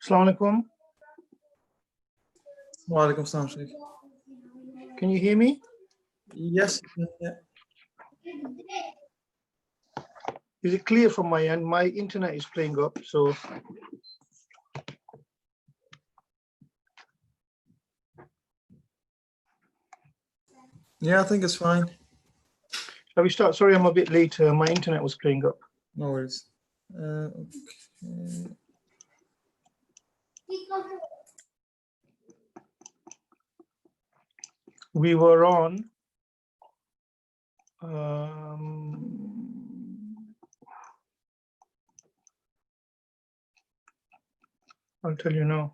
Assalamu alaikum. Wa alaikum salam, Sheikh. Can you hear me? Yes. Yeah. Is it clear from my end? My internet is playing up, so. Yeah, I think it's fine. Shall we start? Sorry, I'm a bit late. My internet was playing up. No worries. Okay. We were on. I'll tell you now.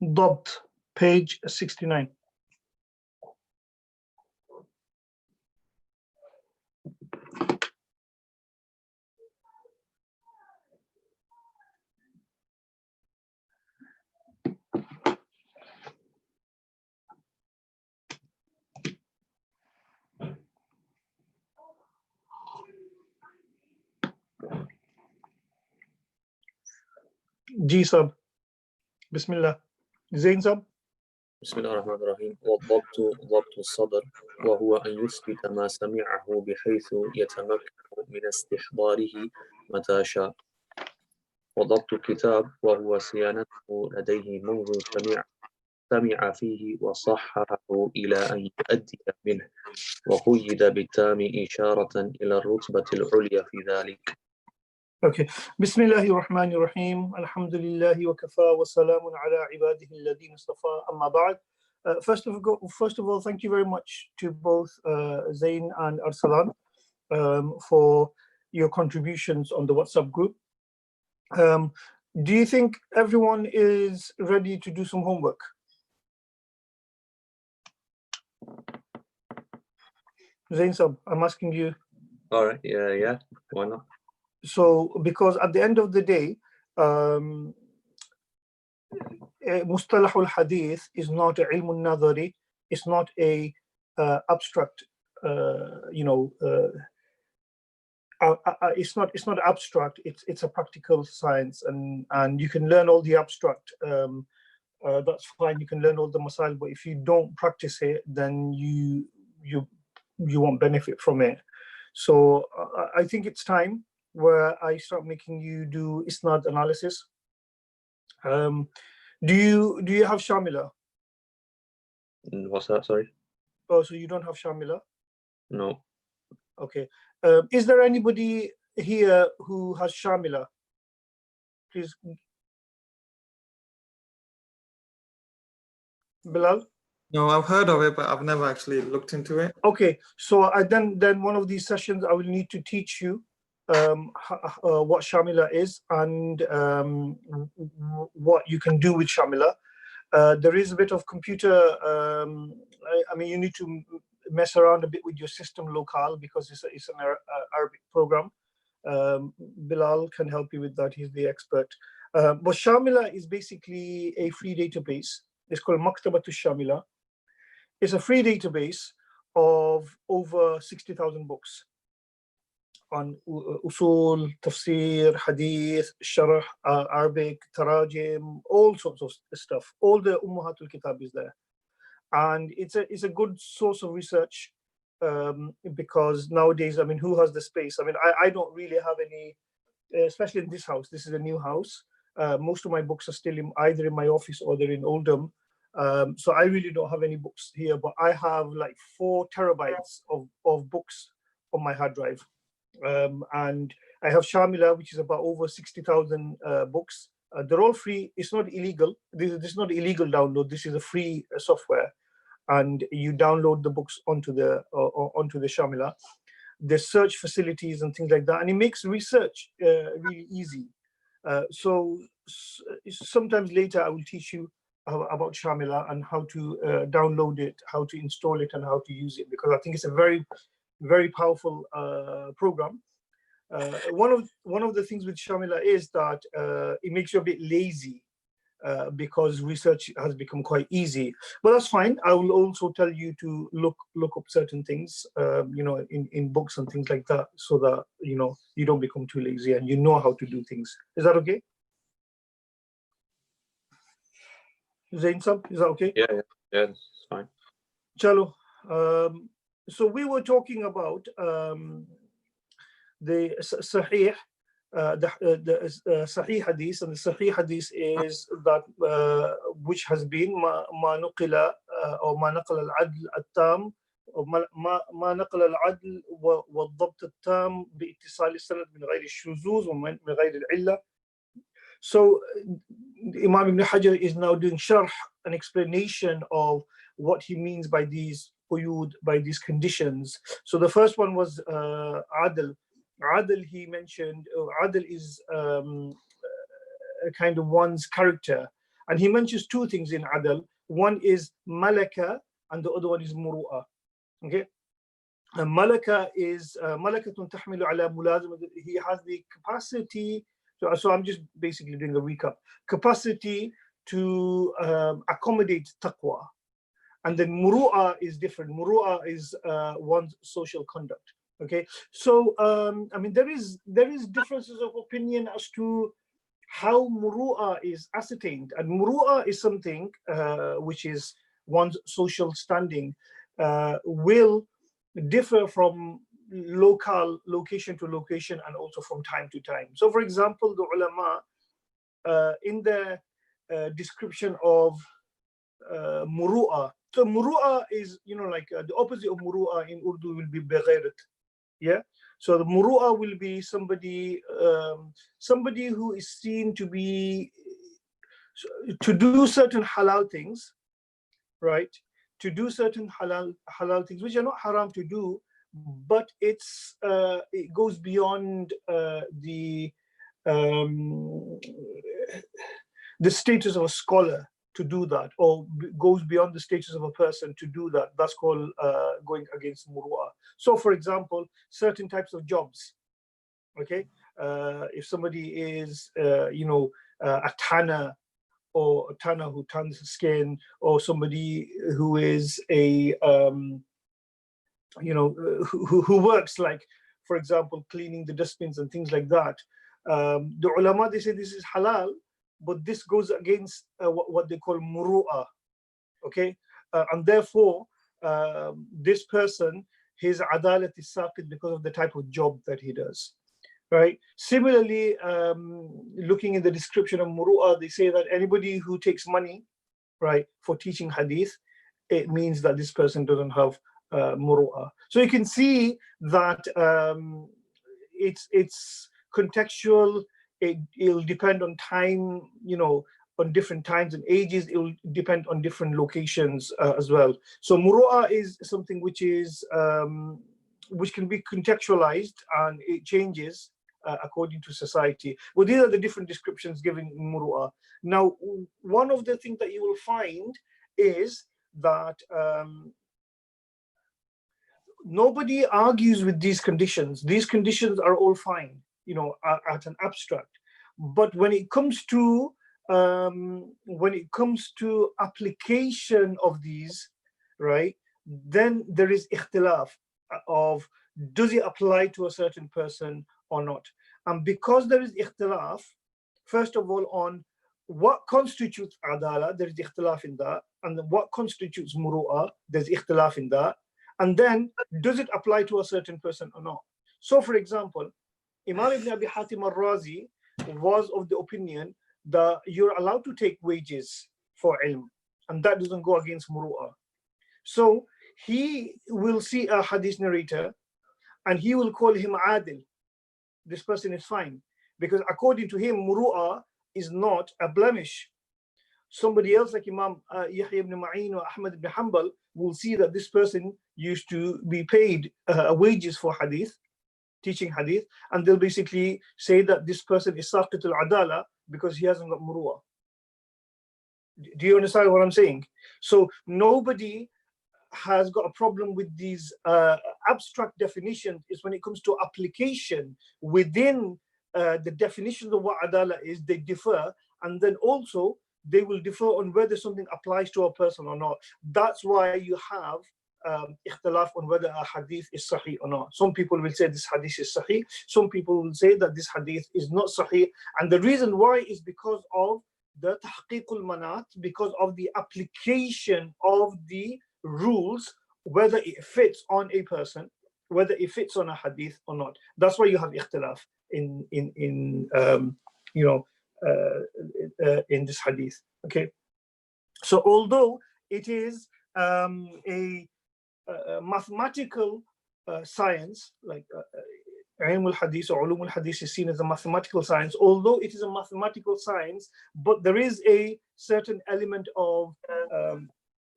Dabt, page 69. Ji sab. Bismillah. Zain sab. بسم الله الرحمن الرحيم. والضبط ضبط الصدر وهو أن يثبت ما سمعه بحيث يتمكن من استحضاره متى شاء. وضبط الكتاب وهو صيانته لديه منذ سمع فيه وصححه إلى أن يؤدي منه، وقيد بالتام إشارة إلى الرتبة العليا في ذلك. Okay. Bismillahir Rahmanir Rahim. Alhamdulillahi wa kafa wa salamun ala ibadihi alladhina istafa, amma ba'd. First of all, thank you very much to both Zain and Arsalan for your contributions on the WhatsApp group. Do you think everyone is ready to do some homework? Zain sab, I'm asking you. All right, yeah, why not? So, because at the end of the day, Mustalah al-Hadith is not a ilm al-nadhari, it's not a abstract, it's not abstract, it's a practical science, and you can learn all the abstract, that's fine, you can learn all the masail, but if you don't practice it, then you won't benefit from it. So I think it's time where I start making you do isnad analysis. Do you have Shamila? What's that, sorry? Oh, so you don't have Shamila? No. Okay. Is there anybody here who has Shamila? Please. Bilal? No, I've heard of it, but I've never actually looked into it. Okay, so then one of these sessions I will need to teach you what Shamila is and what you can do with Shamila. There is a bit of computer, I mean, you need to mess around a bit with your system local because it's an Arabic program. Bilal can help you with that, he's the expert. But Shamila is basically a free database. It's called Maktabatu Shamila. It's a free database of over 60,000 books on usul, tafsir, hadith, sharh, Arabic, tarajim, all sorts of stuff. All the Ummahatul Kitab is there. And it's a good source of research because nowadays, I mean, who has the space? I mean, I don't really have any, especially in this house. This is a new house. Most of my books are still either in my office or they're in Oldham. So I really don't have any books here, but I have like 4 terabytes of books on my hard drive. And I have Shamila, which is about over 60,000 books. They're all free. It's not illegal. This is not illegal download. This is a free software, and you download the books onto the Shamila. There's search facilities and things like that, and it makes research really easy. So sometimes later I will teach you about Shamila and how to download it, how to install it, and how to use it, because I think it's a very, very powerful program. One of the things with Shamila is that it makes you a bit lazy. because research has become quite easy. But that's fine. I will also tell you to look up certain things, in books and things like that, so that you don't become too lazy and you know how to do things. Is that okay? Zain Sab, is that okay? Yeah, it's fine. Chalo. So we were talking about the Sahih. The Sahih Hadith, and the Sahih Hadith is that which has been ما نقل أو ما نقل العدل التام أو ما نقل العدل والضبط التام باتصال السند من غير الشذوذ ومن غير العلة. So Imam Ibn Hajar is now doing sharh, an explanation of what he means by these quyud, by these conditions. So the first one was adl. Adl, he mentioned, adl is a kind of one's character. And he mentions two things in adl. One is malaka, and the other one is muru'a. Okay? And malaka is malakatun tahmilu ala mulazim. He has the capacity. So I'm just basically doing a recap. Capacity to accommodate taqwa. And then muru'a is different. Muru'a is one's social conduct. Okay, so I mean, there is differences of opinion as to how muru'a is ascertained, and muru'a is something which is one's social standing, will differ from location to location and also from time to time. So, for example, the ulama in the description of muru'a. So muru'a is, like the opposite of muru'a in Urdu will be baghairat. Yeah, so the muru'a will be somebody who is seen to do certain halal things, right? To do certain halal things which are not haram to do, but it goes beyond the status of a scholar to do that, or goes beyond the status of a person to do that. That's called going against muru'a. So, for example, certain types of jobs. Okay, if somebody is, a tanner, or a tanner who tans skin, or somebody who is a, who works, like, for example, cleaning the dustbins and things like that. The ulama, they say this is halal, but this goes against what they call muru'a, okay? And therefore, this person, his adalat is saqit because of the type of job that he does, right? Similarly, looking in the description of muru'a, they say that anybody who takes money, right, for teaching hadith, it means that this person doesn't have muru'a. So you can see that it's contextual. It'll depend on time, on different times and ages. It will depend on different locations as well. So muru'a is something which is which can be contextualized, and it changes according to society. Well, these are the different descriptions given in muru'a. Now, one of the things that you will find is that nobody argues with these conditions. These conditions are all fine, at an abstract. But when it comes to application of these, right, then there is ikhtilaf of, does it apply to a certain person or not? And because there is ikhtilaf, first of all, on what constitutes adala, there is ikhtilaf in that, and what constitutes muru'a, there's ikhtilaf in that, and then does it apply to a certain person or not? So, for example, Imam Ibn Abi Hatim al-Razi was of the opinion that you're allowed to take wages for ilm, and that doesn't go against muru'a. So he will see a hadith narrator and he will call him adil. This person is fine, because according to him, muru'a is not a blemish. Somebody else like Imam Yahya ibn Ma'in or Ahmad ibn Hanbal will see that this person used to be paid wages for hadith, teaching hadith, and they'll basically say that this person is saqitul adala because he hasn't got muru'a. Do you understand what I'm saying? So nobody has got a problem with these abstract definitions. Is when it comes to application within the definitions of what adala is, they differ. And then also they will differ on whether something applies to a person or not. That's why you have ikhtilaf on whether a hadith is sahih or not. Some people will say this hadith is sahih. Some people will say that this hadith is not sahih. And the reason why is because of the tahqiqul manat, because of the application of the rules, whether it fits on a person, whether it fits on a hadith or not. That's why you have ikhtilaf in this hadith. Okay, so although it is a mathematical science, like ilm al-hadith or ulum al-hadith is seen as a mathematical science, although it is a mathematical science, but there is a certain element of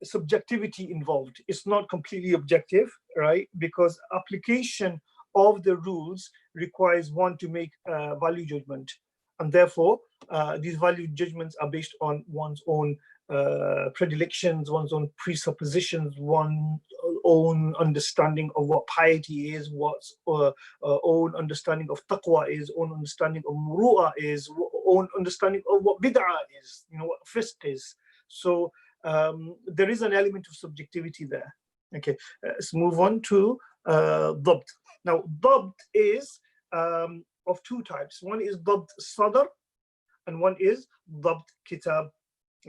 subjectivity involved. It's not completely objective, right? Because application of the rules requires one to make value judgment. And therefore, these value judgments are based on one's own predilections, one's own presuppositions, one's own understanding of what piety is, what's own understanding of taqwa is, own understanding of muru'ah is, own understanding of what bid'ah is, what fisq is. So there is an element of subjectivity there. Okay, let's move on to dabt. Now, dabt is of two types. One is dabt sadr and one is dabt kitab.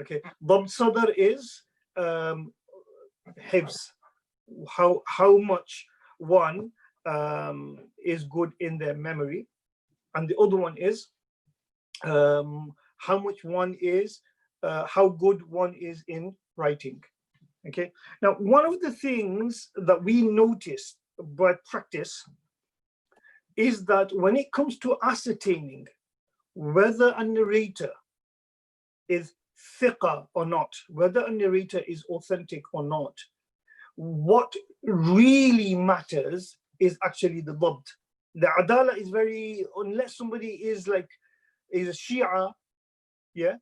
Okay, dabt sadr is hifz, how much one is good in their memory, and the other one is how much one is, how good one is in writing. Okay, now one of the things that we notice by practice is that when it comes to ascertaining whether a narrator is thiqa or not, whether a narrator is authentic or not, what really matters is actually the dabt. The adala is very, unless somebody is a Shia, yeah,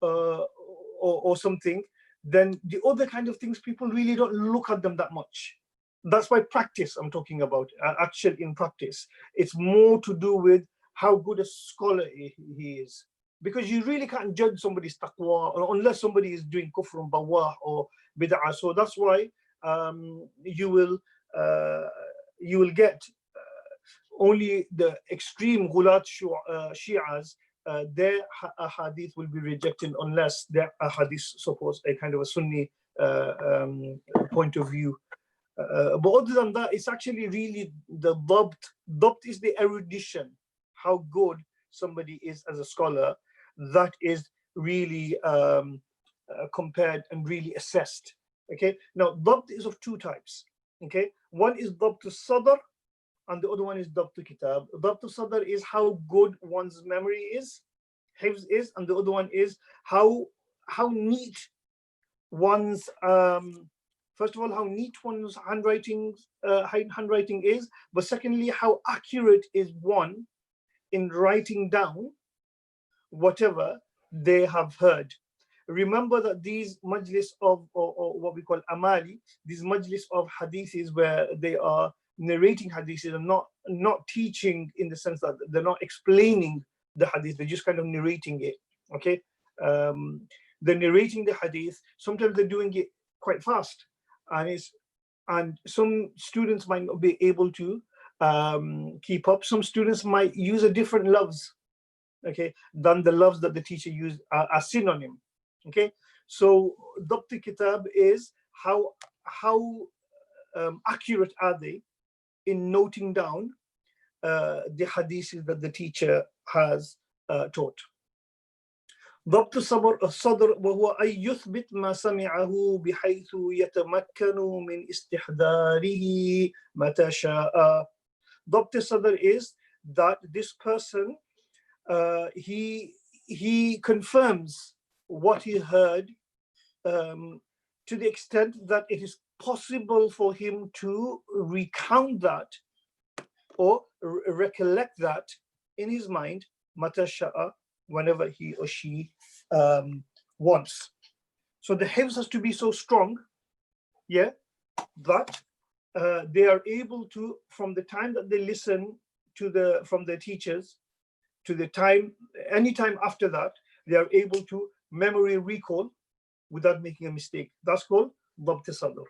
or something, then the other kind of things, people really don't look at them that much. That's why practice I'm talking about, actual in practice. It's more to do with how good a scholar he is. Because you really can't judge somebody's taqwa unless somebody is doing kufr bawah or bid'ah. So that's why you will get only the extreme ghulat Shi'as, their hadith will be rejected unless their hadith supports a kind of a Sunni point of view. But other than that, it's actually really the dabt. Dabt is the erudition, how good somebody is as a scholar, that is really compared and really assessed. Okay, now dabt is of two types. Okay, one is dabt sadr and the other one is dabt kitab. Dabt sadr is how good one's memory is, hifz is, and the other one is how neat one's first of all, how neat one's handwriting is, but secondly, how accurate is one in writing down whatever they have heard. Remember that these majlis of, or what we call amali, these majlis of hadiths where they are narrating hadiths and not teaching, in the sense that they're not explaining the hadith, they're just kind of narrating it. Okay, they're narrating the hadith. Sometimes they're doing it quite fast, and some students might not be able to keep up. Some students might use a different loves, okay, than the loves that the teacher used as synonym. Okay, so dabt kitab is how accurate are they in noting down the hadiths that the teacher has taught. ضبط الصدر وهو أن يثبت ما سمعه بحيث يتمكن من استحضاره متى شاء. ضبط الصدر is that this person he confirms what he heard to the extent that it is possible for him to recount that or recollect that in his mind متى شاء, whenever he or she wants. So the hifz has to be so strong, yeah, that they are able to, from the time that they listen from their teachers to the time, any time after that, they are able to memory recall without making a mistake. That's called ضبط الصدر.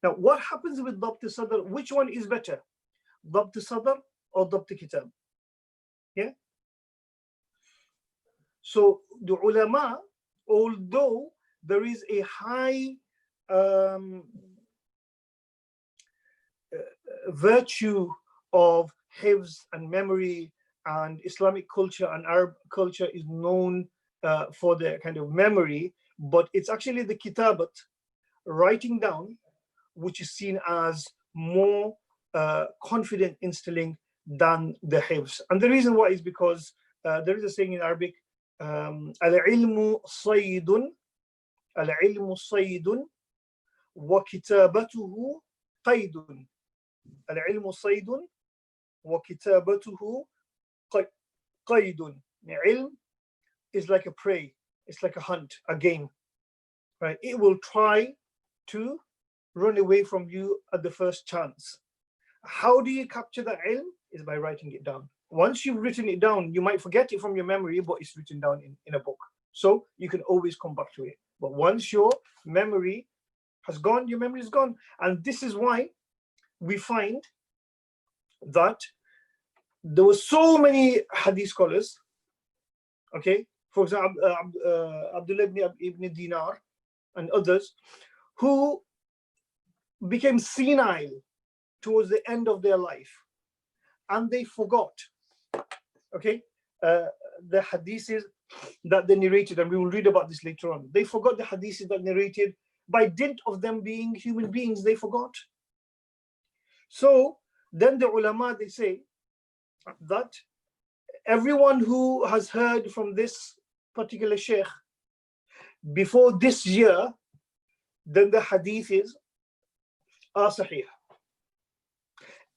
Now, what happens with ضبط الصدر? Which one is better? ضبط الصدر or ضبط الكتاب? Yeah. So the ulama, although there is a high virtue of hifz and memory, and Islamic culture and Arab culture is known for their kind of memory, but it's actually the kitabat, writing down, which is seen as more confident instilling than the hifz. And the reason why is because there is a saying in Arabic, al-ilmu saydun, al-ilmu saydun wa kitabatuhu qaydun. Al-ilmu saydun wa kitabatuhu qaydun. Ilm is like a prey, it's like a hunt, a game, right? It will try to run away from you at the first chance. How do you capture that ilm? Is by writing it down. Once you've written it down, you might forget it from your memory, but it's written down in a book. So you can always come back to it. But once your memory has gone, your memory is gone. And this is why we find that there were so many hadith scholars, okay? For example, Abdullah ibn Dinar and others, who became senile towards the end of their life, and they forgot, okay, the hadiths that they narrated, and we will read about this later on. They forgot the hadiths that narrated by dint of them being human beings, they forgot. So then the ulama, they say that everyone who has heard from this particular sheikh before this year, then the hadiths are sahih.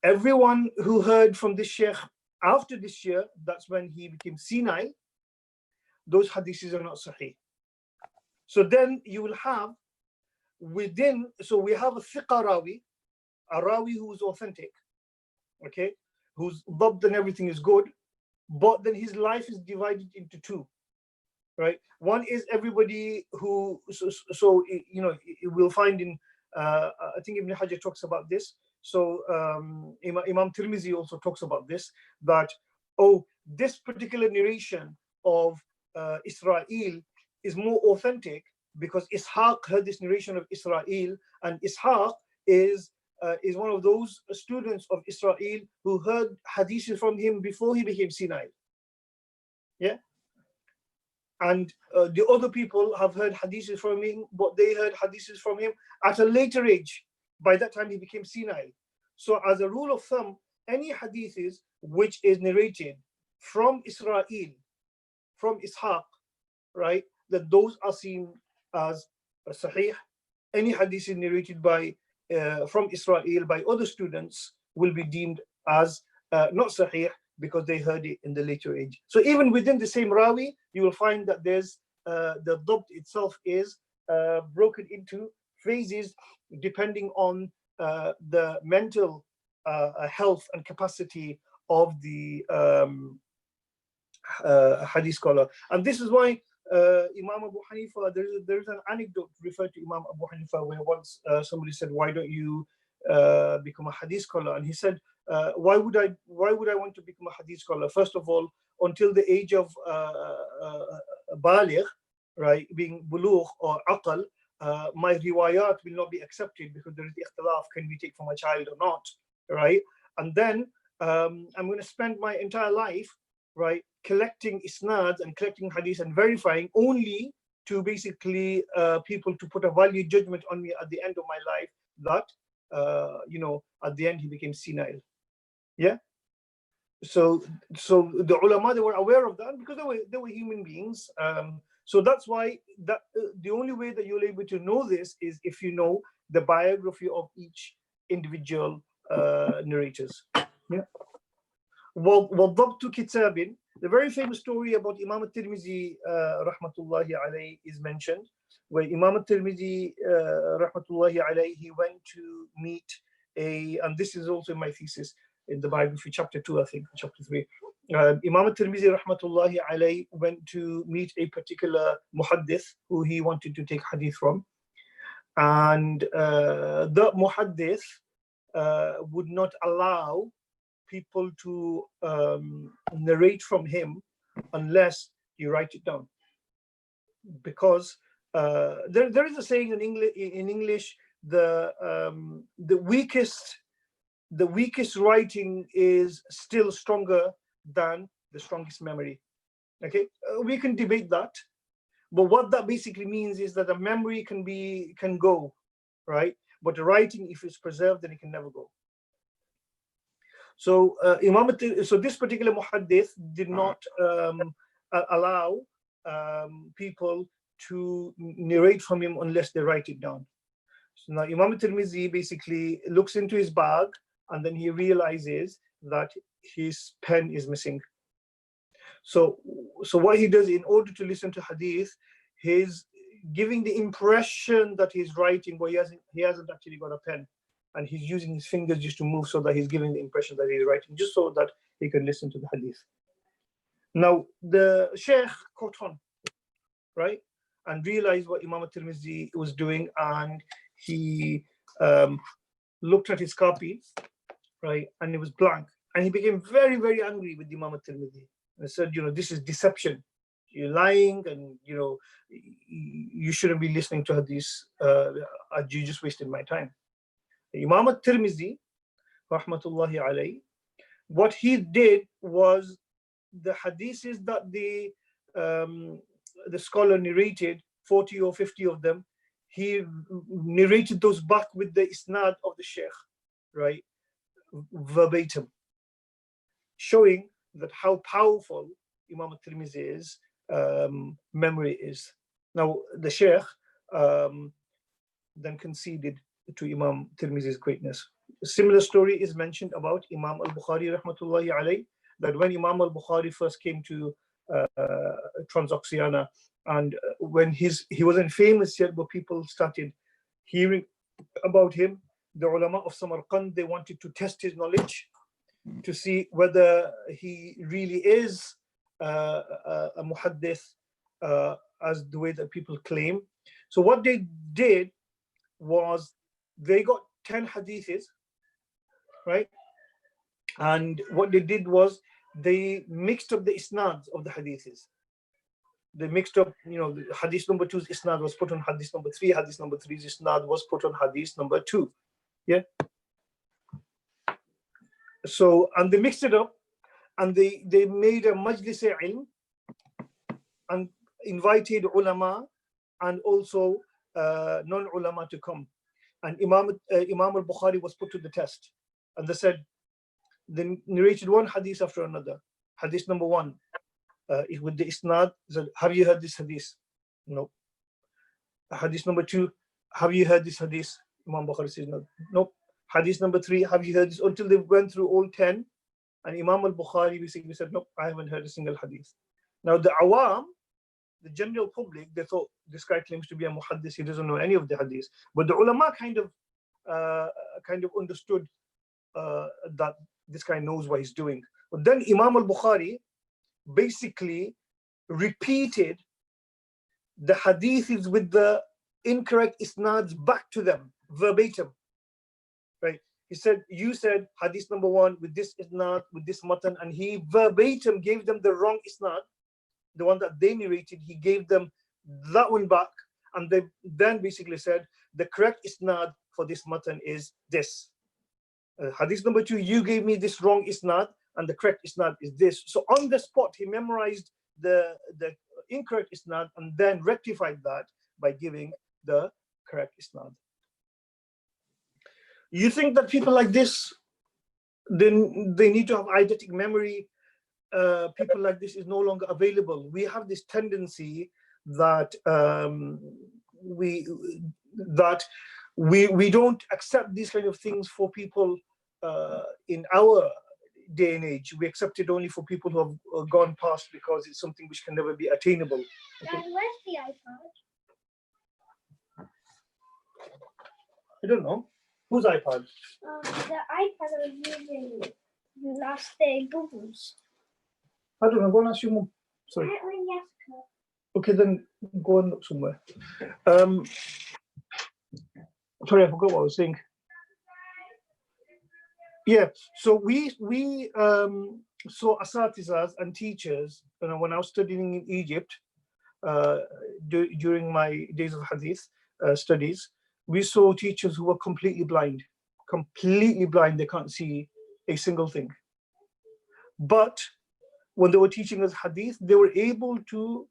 Everyone who heard from this sheikh after this year, that's when he became senile, those hadiths are not sahih. So then you will have within, so we have a thiqa rawi, a rawi who is authentic, okay, whose dhabt and everything is good, but then his life is divided into two, right? One is everybody who, so you know, we'll find in, I think Ibn Hajar talks about this. So Imam Tirmizi also talks about this, that, oh, this particular narration of Israel is more authentic because Ishaq heard this narration of Israel, and Ishaq is one of those students of Israel who heard hadiths from him before he became senile. Yeah. And the other people have heard hadiths from him, but they heard hadiths from him at a later age. By that time, he became senile. So as a rule of thumb, any hadiths which is narrated from Israel, from Ishaq, right, that those are seen as sahih. Any hadith narrated by from Israel by other students will be deemed as not sahih because they heard it in the later age. So even within the same rawi, you will find that there's the dhabt itself is broken into phases depending on the mental health and capacity of the hadith scholar. And this is why Imam Abu Hanifa, there's an anecdote referred to Imam Abu Hanifa where once somebody said, why don't you become a hadith scholar? And he said, why would I want to become a hadith scholar? First of all, until the age of baligh, right, being bulugh or aqal, my riwayat will not be accepted because there is ikhtilaf, can we take from a child or not, right? And then I'm going to spend my entire life, right, collecting isnads and collecting hadith and verifying only to basically people to put a value judgment on me at the end of my life that, you know, at the end he became senile. Yeah. So the ulama, they were aware of that because they were human beings. So that's why that the only way that you'll be able to know this is if you know the biography of each individual narrators. Yeah. وَالضَّبْطُ كِتَابٍ, the very famous story about Imam al-Tirmizi rahmatullahi alayhi is mentioned, where Imam al-Tirmizi rahmatullahi alayhi, he went to meet and this is also in my thesis in the biography, chapter 2, I think, chapter 3. Imam al-Tirmidhi rahmatullahi alayhi went to meet a particular muhaddith who he wanted to take hadith from, and the muhaddith would not allow people to narrate from him unless you write it down, because there is a saying in English, the weakest writing is still stronger than the strongest memory. Okay, we can debate that, but what that basically means is that the memory can go, right? But the writing, if it's preserved, then it can never go. So so this particular muhaddith did not allow people to narrate from him unless they write it down. So now Imam al-Tirmidhi basically looks into his bag, and then he realizes that his pen is missing. So what he does, in order to listen to hadith, he's giving the impression that he's writing, but he hasn't actually got a pen, and he's using his fingers just to move, so that he's giving the impression that he's writing, just so that he can listen to the hadith. Now the Sheikh caught on, right, and realized what Imam al-Tirmidhi was doing, and he looked at his copy, right, and it was blank, and he became very, very angry with Imam al-Tirmidhi and said, this is deception, you're lying, and you shouldn't be listening to hadith, you just wasted my time. Imam al-Tirmidhi rahmatullahi alayhi, what he did was, the hadiths that the scholar narrated, 40 or 50 of them, he narrated those back with the isnad of the sheikh, right, verbatim, showing that how powerful Imam al-Tirmidhi's memory is. Now the sheikh then conceded to Imam Tirmidhi's greatness. A similar story is mentioned about Imam al-Bukhari rahmatullahi alayhi, that when Imam al-Bukhari first came to Transoxiana, and when he wasn't famous yet, but people started hearing about him, the ulama of Samarkand, they wanted to test his knowledge to see whether he really is a muhaddith as the way that people claim. So what they did was, they got 10 hadiths, right? And what they did was, they mixed up the isnads of the hadiths. They mixed up, the hadith number 2's isnad was put on hadith number 3, hadith number 3's isnad was put on hadith number 2. Yeah. So, and they mixed it up, and they made a majlis ilm and invited ulama and also non-ulama to come. And Imam al-Bukhari was put to the test, and they narrated one hadith after another. Hadith number 1, with the isnad, said, have you heard this hadith? No. Hadith number 2, have you heard this hadith? Imam Bukhari says no. Nope. Hadith number 3, have you heard this? Until they went through all 10, and Imam al-Bukhari basically said, nope, I haven't heard a single hadith. Now the awam, the general public, they thought, this guy claims to be a muhaddis, he doesn't know any of the hadiths. But the ulama kind of understood that this guy knows what he's doing. But then Imam al-Bukhari basically repeated the hadiths with the incorrect isnads back to them verbatim, right? He said, you said hadith number 1 with this isnad, with this matan, and he verbatim gave them the wrong isnad, the one that they narrated. He gave them that one back, and they then basically said, the correct isnad for this matan is this. Hadith number 2, you gave me this wrong isnad, and the correct isnad is this. So on the spot, he memorized the incorrect isnad and then rectified that by giving the correct isnad. You think that people like this, then they need to have eidetic memory? People like this is no longer available. We have this tendency that we don't accept these kind of things for people in our day and age. We accept it only for people who have gone past, because it's something which can never be attainable. Okay? Dad, where's the iPad? I don't know. Whose iPad? The iPad I was using last day, Google's. I don't know, go and ask your mum. Sorry. Okay, then go and look somewhere. Sorry, I forgot what I was saying. Yeah, so so asatizas and teachers, when I was studying in Egypt, during my days of hadith studies, we saw teachers who were completely blind. They can't see a single thing. But when they were teaching us hadith, they were able to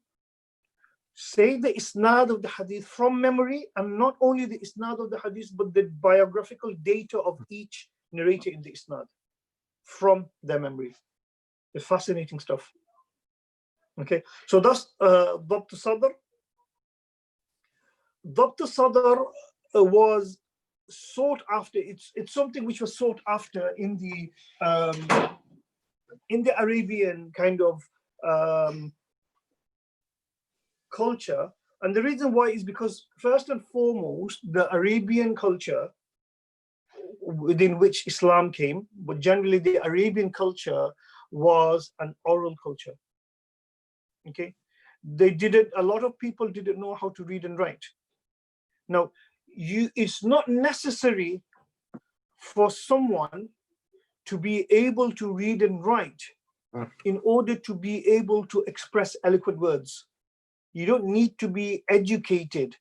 say the isnad of the hadith from memory, and not only the isnad of the hadith, but the biographical data of each narrator in the isnad from their memory. It's fascinating stuff. Okay, so that's Dabt Sadr. Dabt Sadr was sought after. It's something which was sought after in the Arabian kind of culture, and the reason why is because first and foremost, the Arabian culture within which Islam came, but generally the Arabian culture was an oral culture. Okay, a lot of people didn't know how to read and write. Now, it's not necessary for someone to be able to read and write in order to be able to express eloquent words. You don't need to be educated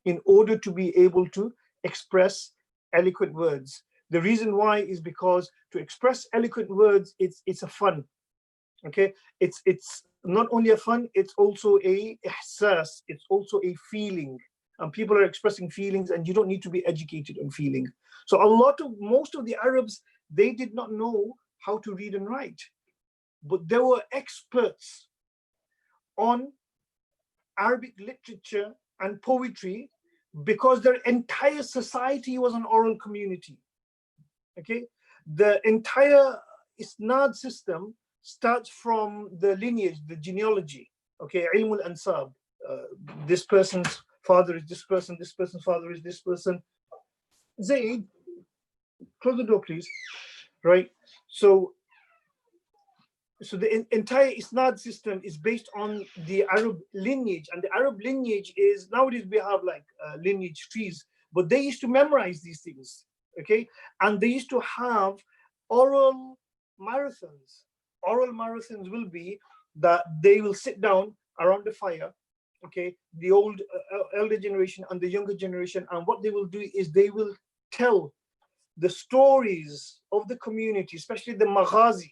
in order to be able to express eloquent words. The reason why is because to express eloquent words, it's a fun. Okay, it's not only a fun, it's also a ihsas, it's also a feeling, and people are expressing feelings, and you don't need to be educated on feeling. So most of the Arabs, they did not know how to read and write, but they were experts on Arabic literature and poetry because their entire society was an oral community. Okay, the entire isnad system starts from the lineage, the genealogy. Okay, ilm al-ansab. This person's father is this person, this person's father is this person. Zaid, close the door, please. Right. So the entire isnad system is based on the Arab lineage, and the Arab lineage is, nowadays we have like lineage trees, but they used to memorize these things. Okay, and they used to have oral marathons. Oral marathons will be that they will sit down around the fire, okay, the old elder generation and the younger generation, and what they will do is they will tell the stories of the community, especially the maghazi,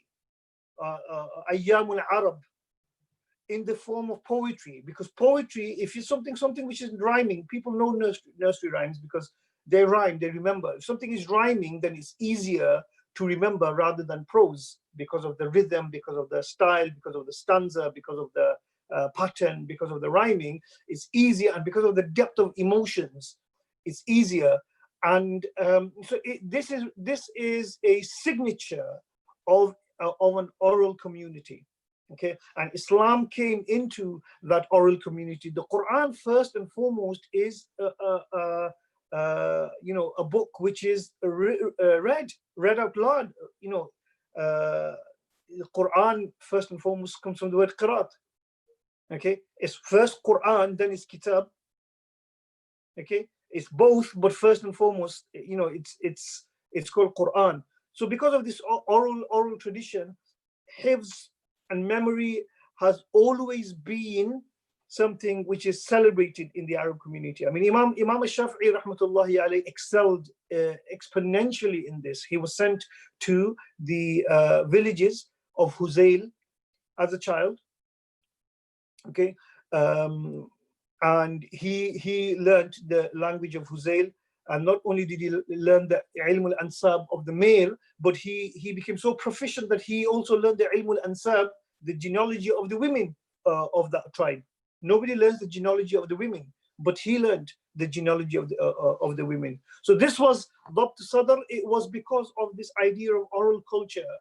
ayyam al-arab, in the form of poetry. Because poetry, if it's something which is rhyming, people know nursery rhymes because they rhyme, they remember. If something is rhyming, then it's easier to remember rather than prose, because of the rhythm, because of the style, because of the stanza, because of the pattern, because of the rhyming. It's easier, and because of the depth of emotions, it's easier. And this is a signature of an oral community. Okay, and Islam came into that oral community. The Quran, first and foremost, is a book which is read out loud. The Quran, first and foremost, comes from the word qiraat. Okay, it's first Quran, then it's kitab. Okay, it's both, but first and foremost, it's called Quran. So because of this oral tradition, hifz and memory has always been something which is celebrated in the Arab community. I mean, Imam al-Shafi'i rahmatullahi alayhi excelled exponentially in this. He was sent to the villages of Huzail as a child. Okay, and he learned the language of Huzail, and not only did he learn the ilm al-ansab of the male, but he became so proficient that he also learned the ilm al-ansab, the genealogy of the women of that tribe. Nobody learns the genealogy of the women, but he learned the genealogy of the women. So this was Dabt Sadr. It was because of this idea of oral culture.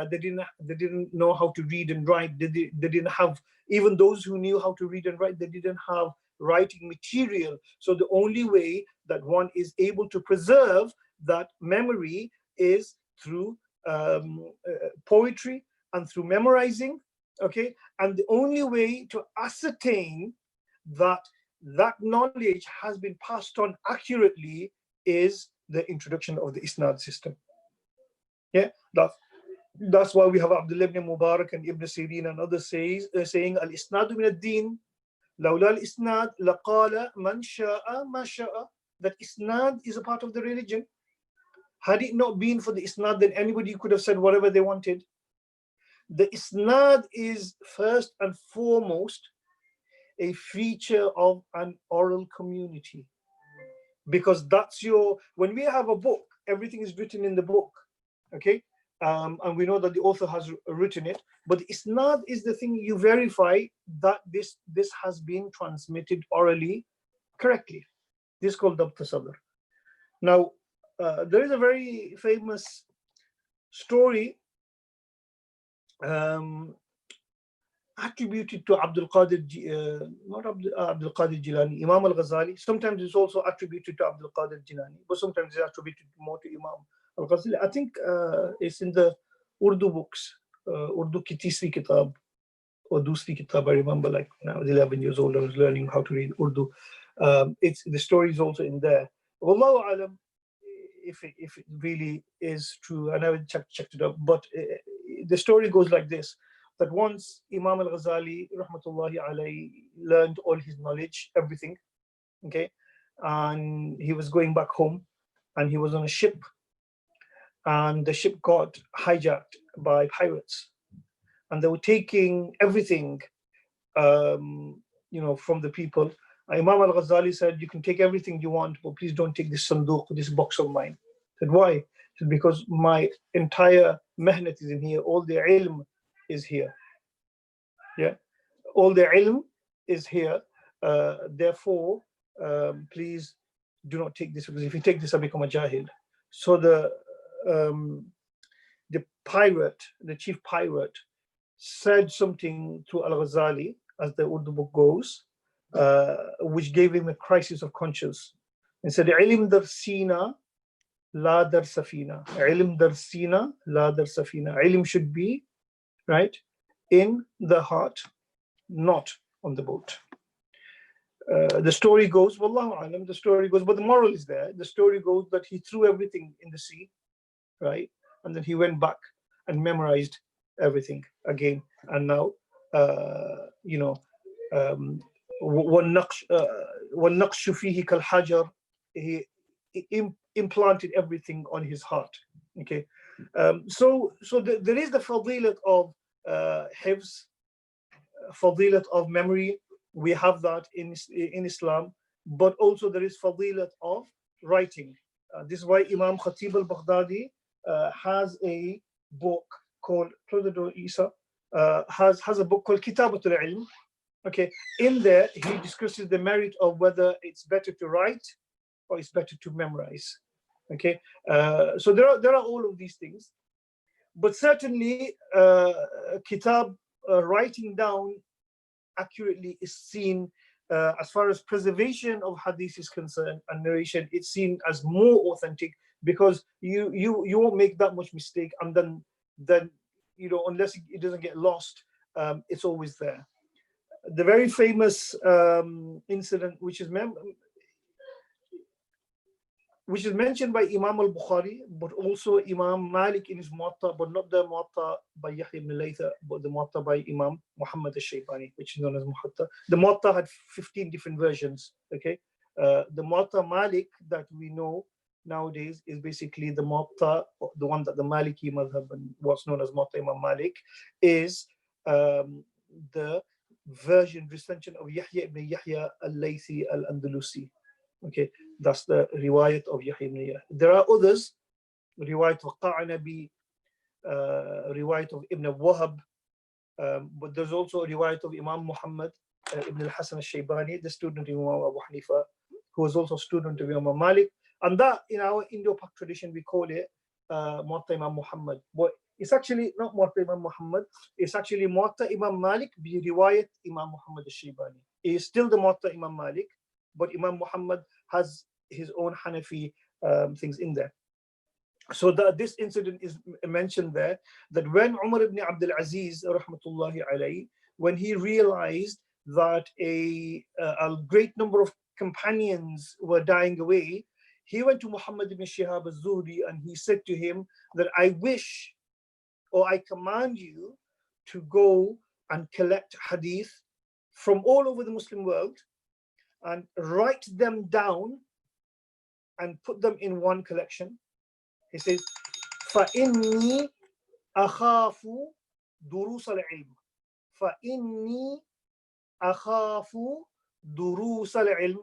They didn't know how to read and write. They didn't have, even those who knew how to read and write, they didn't have writing material. So the only way that one is able to preserve that memory is through poetry and through memorizing Okay, and the only way to ascertain that that knowledge has been passed on accurately is the introduction of the isnad system. Yeah, that's why we have Abdullah ibn Mubarak and Ibn Sirin and others saying al-isnadu min ad-din lawla al-isnad laqala man sha'a ma sha'a, that isnad is a part of the religion. Had it not been for the isnad, then anybody could have said whatever they wanted. The isnad is first and foremost a feature of an oral community, because that's when we have a book, everything is written in the book, okay? And we know that the author has written it, but the isnad is the thing you verify that this has been transmitted orally correctly. This is called dabt sadr. Now, there is a very famous story attributed to Abdul Qadir, not Abdul Qadir Jilani, Imam al-Ghazali. Sometimes it's also attributed to Abdul Qadir Jilani, but sometimes it's attributed more to Imam al-Ghazali. I think it's in the Urdu books, Urdu ki tisri kitab or dusri kitab. I remember, like when I was 11 years old, I was learning how to read Urdu. The story is also in there. Wallahu alam, if it really is true. I never checked it up, but the story goes like this: that once Imam al-Ghazali, rahmatullahi alayhi, learned all his knowledge, everything, okay, and he was going back home, and he was on a ship, and the ship got hijacked by pirates, and they were taking everything, from the people. Imam al-Ghazali said, "You can take everything you want, but please don't take this sanduq, this box of mine." I said, "Why?" He said, "Because my entire mehnat is in here, all the ilm is here. Yeah, all the ilm is here. Therefore, please do not take this, because if you take this, I become a jahil." So the pirate, the chief pirate, said something to al-Ghazali, as the Urdu book goes, which gave him a crisis of conscience. He said, "Ilm darsina la dar safina. Ilm darsina la dar safina." Ilm should be, right, in the heart, not on the boat. The story goes, wallahu alam, the story goes, but the moral is there. The story goes that he threw everything in the sea, right? And then he went back and memorized everything again. And now, وَالنَّقْشُ فِيهِ كَالْحَجَرِ, he implanted everything on his heart. Okay, so there is the fadilat of hifz, fadilat of memory. We have that in Islam, but also there is fadilat of writing. This is why Imam Khatib al-Baghdadi has a book called, close the door, Isa, has a book called Kitabatul Ilm. Okay, in there he discusses the merit of whether it's better to write or it's better to memorize. Okay, so there are all of these things, but certainly kitab, writing down accurately, is seen, as far as preservation of hadith is concerned and narration, it's seen as more authentic, because you won't make that much mistake, and then unless it doesn't get lost, it's always there. The very famous incident, which is mentioned by Imam al-Bukhari, but also Imam Malik in his Muwatta, but not the Muwatta by Yahya ibn Laytha, but the Muwatta by Imam Muhammad al-Shaybani, which is known as Muwatta. The Muwatta had 15 different versions. Okay, the Muwatta Malik that we know nowadays is basically the Muwatta, the one that the Maliki madhab and what's known as Muwatta Imam Malik, is the version, recension of Yahya ibn Yahya al-Laythi al-Andalusi. Okay, that's the riwayat of Yahya ibn Yahya. There are others, riwayat of Qa'nabi, riwayat of Ibn Wahab, but there's also a riwayat of Imam Muhammad ibn al-Hasan al-Shaybani, the student of Imam Abu Hanifa, who was also a student of Imam Malik. And that, in our Indo-Pak tradition, we call it Muwatta Imam Muhammad. But it's actually not Muwatta Imam Muhammad, it's actually Muwatta Imam Malik bi riwayat Imam Muhammad al-Shaybani. It's still the Muwatta Imam Malik, but Imam Muhammad has his own Hanafi things in there. So this incident is mentioned there, that when Umar ibn Abdul Aziz, rahmatullahi alayhi, when he realized that a great number of companions were dying away, he went to Muhammad ibn Shihab al-Zuhri and he said to him that I wish, or I command you to go and collect hadith from all over the Muslim world and write them down and put them in one collection. He says, فَإِنِّي أَخَافُ دُرُوسَ الْعِلْمِ فَإِنِّي أَخَافُ دُرُوسَ الْعِلْمِ,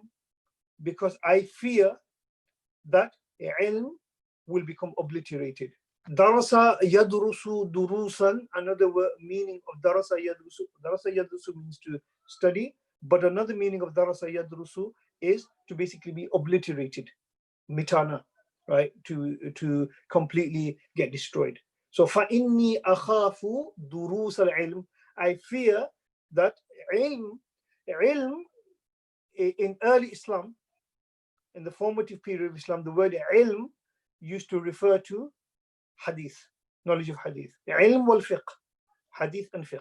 because I fear that ilm will become obliterated. Darasa yadrusu durusan, another meaning of darasa yadrusu. Darasa yadrusu means to study, but another meaning of darasa yadrusu is to basically be obliterated, mitana, right? To completely get destroyed. So فَإِنِّي أَخَافُ دُرُوسَ الْعِلْمِ, I fear that ilm in early Islam, in the formative period of Islam, the word ilm used to refer to hadith, knowledge of hadith. Ilm wal fiqh, hadith and fiqh.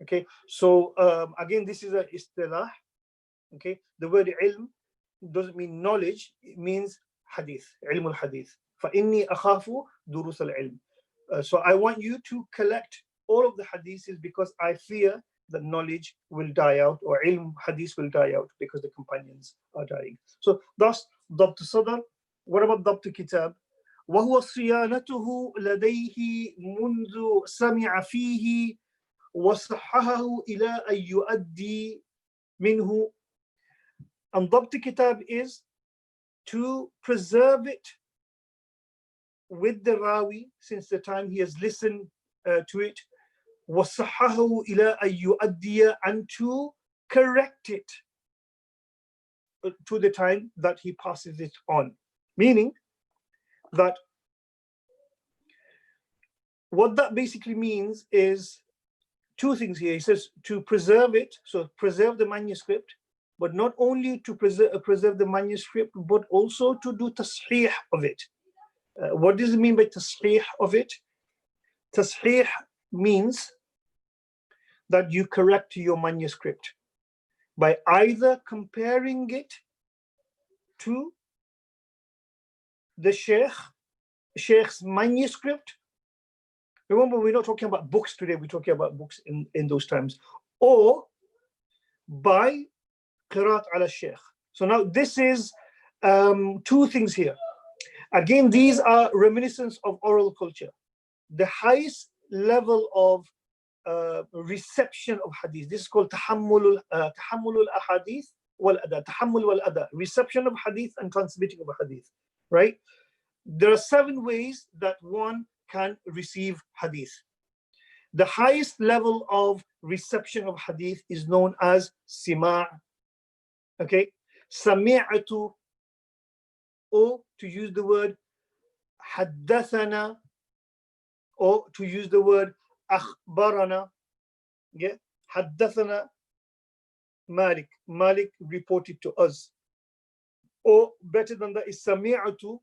Okay, so again, this is a istilah. Okay, the word ilm doesn't mean knowledge, it means hadith, ilm al hadith. فَإِنِّي أَخَافُ دُرُوسَ الْعِلْمِ. So I want you to collect all of the hadiths because I fear that knowledge will die out, or ilm hadith will die out because the companions are dying. So thus ضبط صدر. What about ضبط كتاب? وهو صيانته لديه منذ سمع فيه وصححه إلى أن يؤدي منه. And ضبط كتاب is to preserve it with the rawi since the time he has listened to it, وصححه إلى أن يؤدي, and to correct it to the time that he passes it on. Meaning that what that basically means is two things here. He says to preserve it, so preserve the manuscript, but not only to preserve the manuscript, but also to do tasheeh of it. What does it mean by tasheeh of it? Tasheeh means that you correct your manuscript by either comparing it to the Sheikh's manuscript. Remember, we're not talking about books today, we're talking about books in those times, or by Qiraat ala Sheikh. So now this is two things here. Again, these are reminiscence of oral culture. The highest level of reception of hadith. This is called tahammul al-ahadith wal-ada, tahammul wal-ada, reception of hadith and transmitting of hadith, right? There are 7 ways that one can receive hadith. The highest level of reception of hadith is known as sima'. Okay, sami'atu, or to use the word haddathana, or to use the word akhbarana. Yeah, haddathana Malik. Malik reported to us. Or better than that is sami'atu.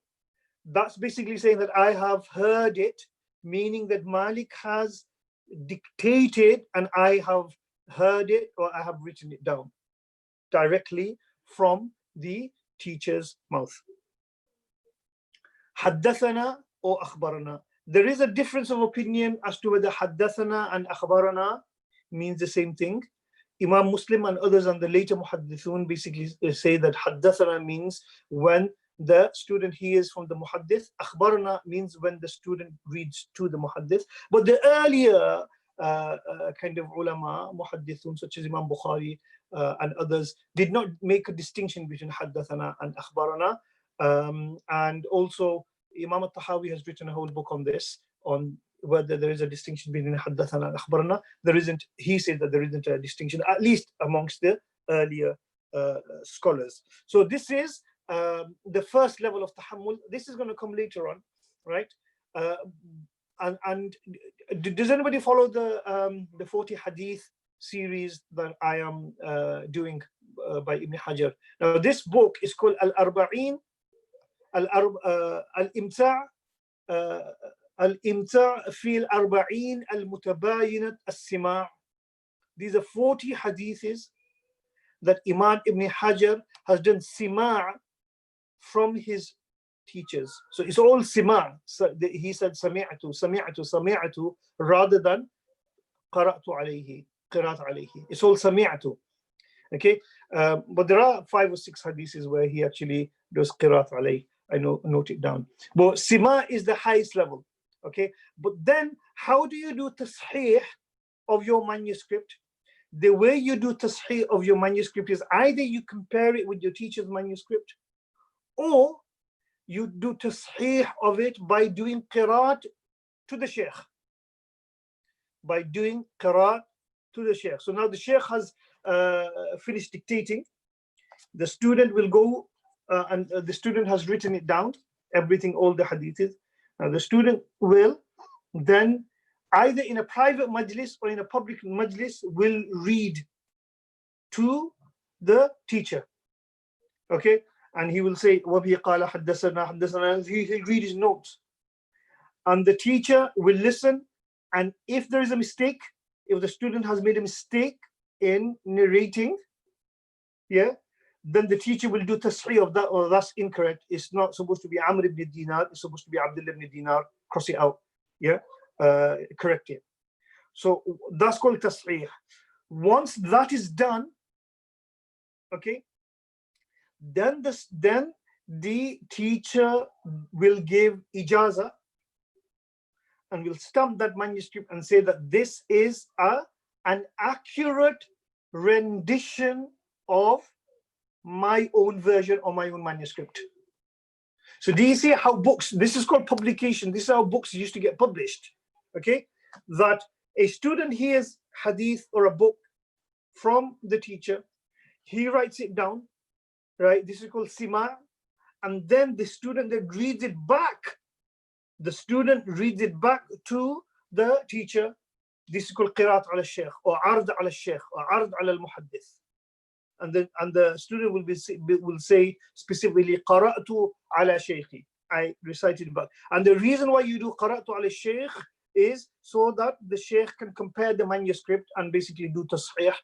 That's basically saying that I have heard it, meaning that Malik has dictated and I have heard it, or I have written it down directly from the teacher's mouth. Haddathana or akhbarana. There is a difference of opinion as to whether haddathana and akhbarana means the same thing. Imam Muslim and others and the later muhaddithun basically say that haddathana means when the student hears from the muhaddith. Akhbarana means when the student reads to the muhaddith. But the earlier kind of ulama, muhaddithun, such as Imam Bukhari and others, did not make a distinction between haddathana and akhbarana. And also Imam al-Tahawi has written a whole book on this, on whether there is a distinction between haddathana and akhbarana. There isn't. He said that there isn't a distinction, at least amongst the earlier scholars. So this is the first level of tahammul. This is going to come later on, right? And does anybody follow the 40 hadith series that I am doing by Ibn Hajar? Now this book is called Al-Arba'in, Al-Imta' الإمتاع في الأربعين المتباينة السماع. These are 40 hadiths that Imam Ibn Hajar has done sima' from his teachers. So it's all sima'. So he said sami'atu rather than qara'tu alayhi, qira'at alayhi. It's all sami'atu. Okay, but there are 5 or 6 hadiths where he actually does qira'at alayhi. I note it down. But sima' is the highest level. Okay, but then how do you do tasheeh of your manuscript? The way you do tasheeh of your manuscript is either you compare it with your teacher's manuscript, or you do tasheeh of it by doing qiraat to the sheikh. By doing qiraat to the sheikh. So now the sheikh has finished dictating. The student will go and the student has written it down, everything, all the hadiths. Now the student will then either in a private majlis or in a public majlis will read to the teacher. Okay, and he will say وَبِهِ قَالَ حَدَّثَنَا حَدَّثَنَا. He read his notes, and the teacher will listen. And if there is a mistake, if the student has made a mistake in narrating, yeah, then the teacher will do tasheeh of that, or that's incorrect. It's not supposed to be Amr ibn Dinar, it's supposed to be Abdullah ibn Dinar. Cross it out, yeah, correct it. So that's called tasheeh. Once that is done, okay, then the teacher will give ijazah and will stamp that manuscript and say that this is an accurate rendition of my own version or my own manuscript. So do you see how books, this is called publication, this is how books used to get published, okay? That a student hears hadith or a book from the teacher, he writes it down, right? This is called sima', and then the student then reads it back. The student reads it back to the teacher. This is called qira'at ala shaykh, or ard ala shaykh, or ard ala al-muhaddith. And the student will say specifically qara'tu ala shaykhi. I recited it back. And the reason why you do qara'tu ala shaykh is so that the sheikh can compare the manuscript and basically do tasheeh.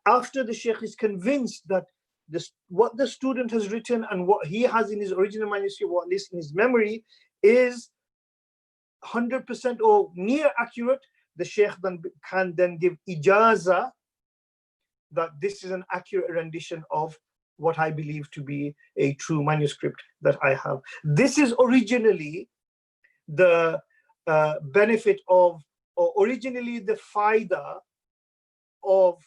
After the sheikh is convinced that what the student has written and what he has in his original manuscript, what at least in his memory, is 100% or near accurate, the sheikh can then give ijazah that this is an accurate rendition of what I believe to be a true manuscript that I have. This is originally the benefit of, or originally the faida of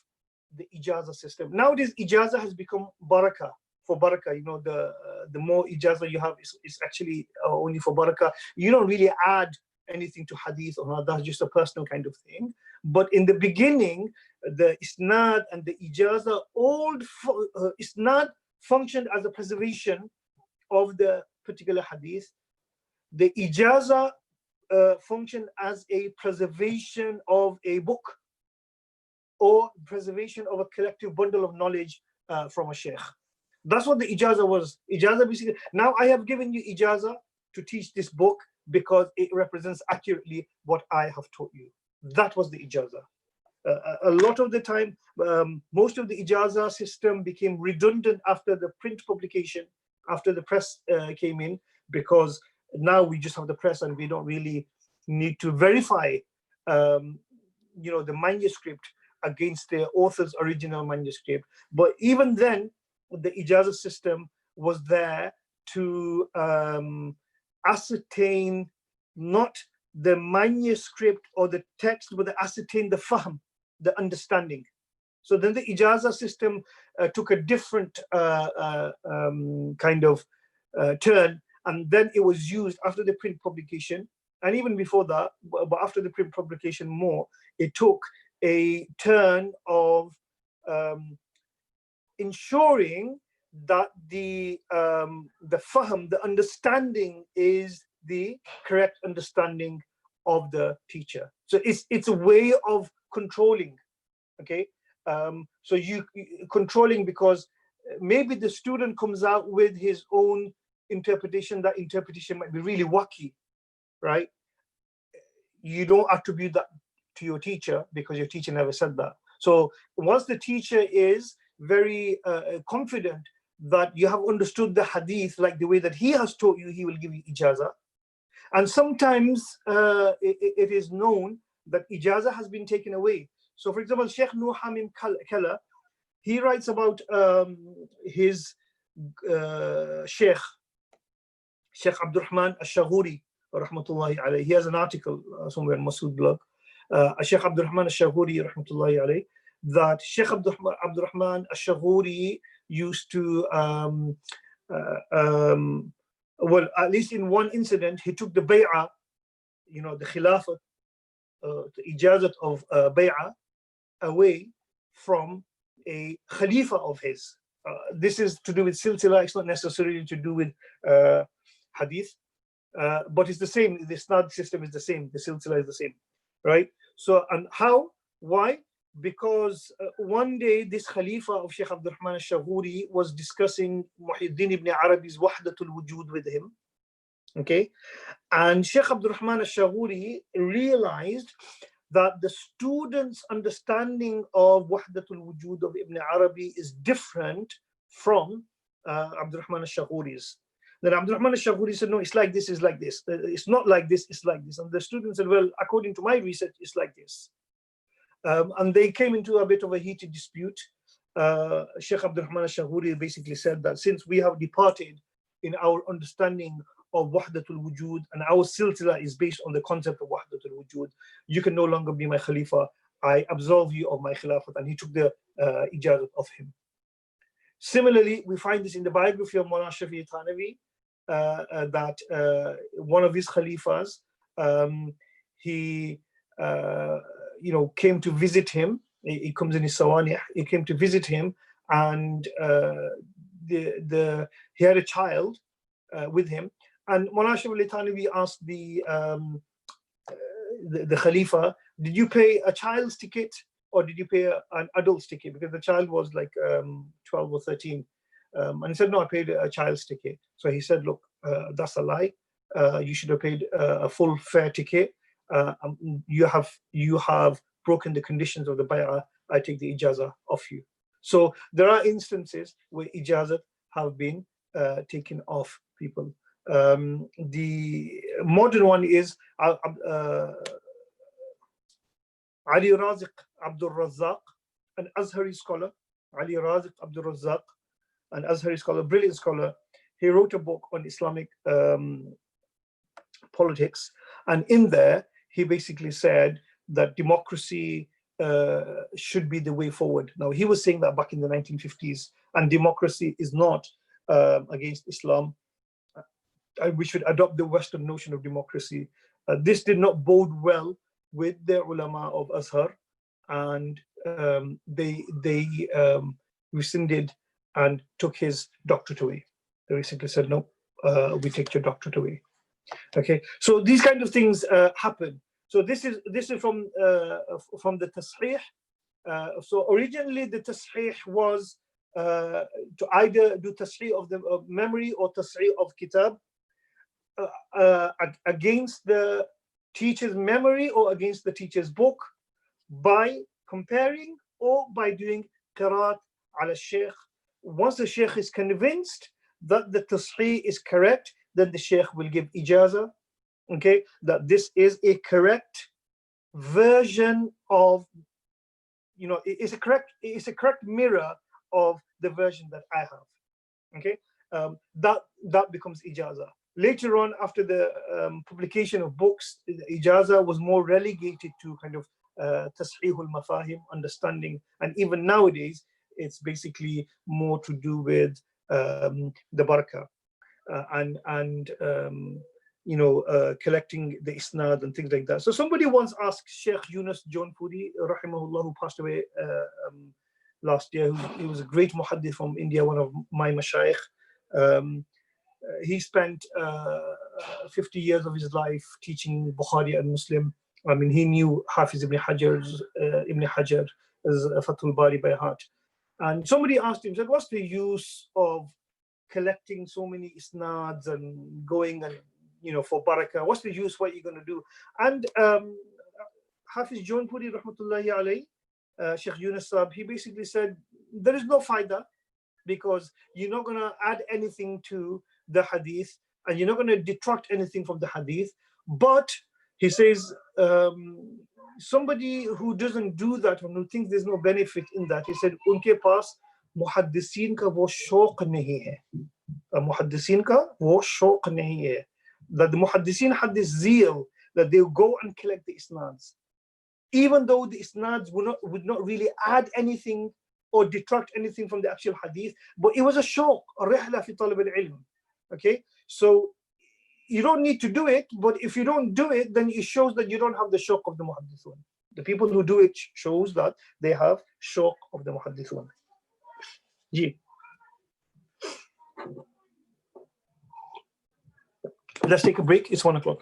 the ijazah system. Nowadays, ijazah has become barakah, for barakah. You know, the more ijazah you have is actually only for barakah. You don't really add anything to hadith or not, that's just a personal kind of thing. But in the beginning, the isnad and the ijazah, isnad functioned as a preservation of the particular hadith. The ijazah functioned as a preservation of a book, or preservation of a collective bundle of knowledge from a sheikh. That's what the ijazah was. Ijazah basically, now I have given you ijazah to teach this book because it represents accurately what I have taught you. That was the ijazah. A lot of the time, most of the ijazah system became redundant after the print publication, after the press came in, because now we just have the press and we don't really need to verify the manuscript against the author's original manuscript. But even then, the ijazah system was there to ascertain not the manuscript or the text, but to ascertain the fahm, the understanding. So then the ijazah system took a different kind of turn, and then it was used after the print publication, and even before that, but after the print publication more, it took a turn of ensuring that the fahm, the understanding, is the correct understanding of the teacher. So it's a way of controlling, okay? So you controlling, because maybe the student comes out with his own interpretation. That interpretation might be really wacky, right? You don't attribute that to your teacher because your teacher never said that. So once the teacher is very confident that you have understood the hadith like the way that he has taught you, he will give you ijazah. And sometimes it is known that ijazah has been taken away. So for example, Sheikh Nur Hamim Kala, he writes about his Sheikh Abdurrahman al-Shaghuri, rahmatullahi alayhi. He has an article somewhere in Masood blog. Sheikh Abdurrahman al-Shaghuri, rahmatullahi alayhi, that Sheikh Abdurrahman al-Shaghuri used to, well, at least in one incident, he took the bay'ah, you know, the khilafat, the ijazat of bay'ah away from a khalifa of his. This is to do with silsila, it's not necessarily to do with hadith, but it's the same. The isnad system is the same, the silsila is the same, right? So, and how? Why? Because one day this Khalifa of Sheikh Abdurrahman al-Shaghuri was discussing Muhyiddin ibn Arabi's Wahdatul Wujud with him, okay? And Sheikh Abdurrahman al-Shaghuri realized that the student's understanding of Wahdatul Wujud of Ibn Arabi is different from Abdurrahman al-Shaghuri's. Then Abdurrahman al-Shaghuri said, no, it's like this, it's like this. It's not like this, it's like this. And the student said, well, according to my research, it's like this. And they came into a bit of a heated dispute. Sheikh Abdurrahman al-Shaghuri basically said that since we have departed in our understanding of Wahdatul Wujud and our silsila is based on the concept of Wahdatul Wujud, you can no longer be my Khalifa. I absolve you of my Khilafat. And he took the ijazat of him. Similarly, we find this in the biography of Mawlana Shafi Thanavi, that one of his Khalifas, he you know, came to visit him. He comes in his Sawani. He came to visit him, and he had a child with him. And Mawlana Shafi Thanavi asked the Khalifa, did you pay a child's ticket or did you pay an adult's ticket? Because the child was like 12 or 13. And he said, no, I paid a child's ticket. So he said, look, that's a lie. You should have paid a full fair ticket. You have broken the conditions of the bay'ah. I take the ijazah off you. So there are instances where ijazah have been taken off people. The modern one is Ali Raziq Abdul Razzaq, an Azhari scholar. Ali Raziq Abdul Razzaq, an Azhari scholar, brilliant scholar. He wrote a book on Islamic politics, and in there he basically said that democracy should be the way forward. Now, he was saying that back in the 1950s, and democracy is not against Islam. We should adopt the Western notion of democracy. This did not bode well with the ulama of Azhar, and they rescinded and took his doctorate away. They basically said, no, we take your doctorate away. Okay, so these kind of things happen. So this is from the tasheeh. So originally the tasheeh was to either do tasheeh of the memory or tasheeh of kitab, against the teacher's memory or against the teacher's book, by comparing or by doing qiraat ala shaykh. Once the shaykh is convinced that the tasheeh is correct, then the shaykh will give ijazah, okay, that this is a correct version of, you know, it's a correct mirror of the version that I have, okay. That becomes ijazah. Later on, after the publication of books, ijazah was more relegated to kind of tasheehul mafahim, understanding, and even nowadays it's basically more to do with the barakah and you know, collecting the isnad and things like that. So somebody once asked Sheikh Yunus Jaunpuri, rahimahullah, who passed away last year. He was a great muhaddith from India, one of my mashayikh. He spent 50 years of his life teaching Bukhari and Muslim. I mean, he knew Hafiz ibn Hajar as Fathul Bari by heart. And somebody asked him, said, what's the use of collecting so many isnads and going and, for barakah. What's the use? What are you going to do? And Hafiz John Puri, rahmatullahi alayhi, Sheikh Yunus Sahib, he basically said, there is no faida, because you're not going to add anything to the hadith, and you're not going to detract anything from the hadith. But he says, somebody who doesn't do that, and who thinks there's no benefit in that, he said, unke paas muhaddisin ka wo shauq nahi hai. Muhaddisin ka wo shauq nahi hai. That the muhaddisin had this zeal that they go and collect the isnads, even though the isnads would not really add anything or detract anything from the actual hadith, but it was a shauq, a rihla fi talab al-ilm. Okay, so you don't need to do it, but if you don't do it, then it shows that you don't have the shauq of the muhaddithun. The people who do it shows that they have shauq of the muhaddithun. Ji. Let's take a break. It's 1 o'clock.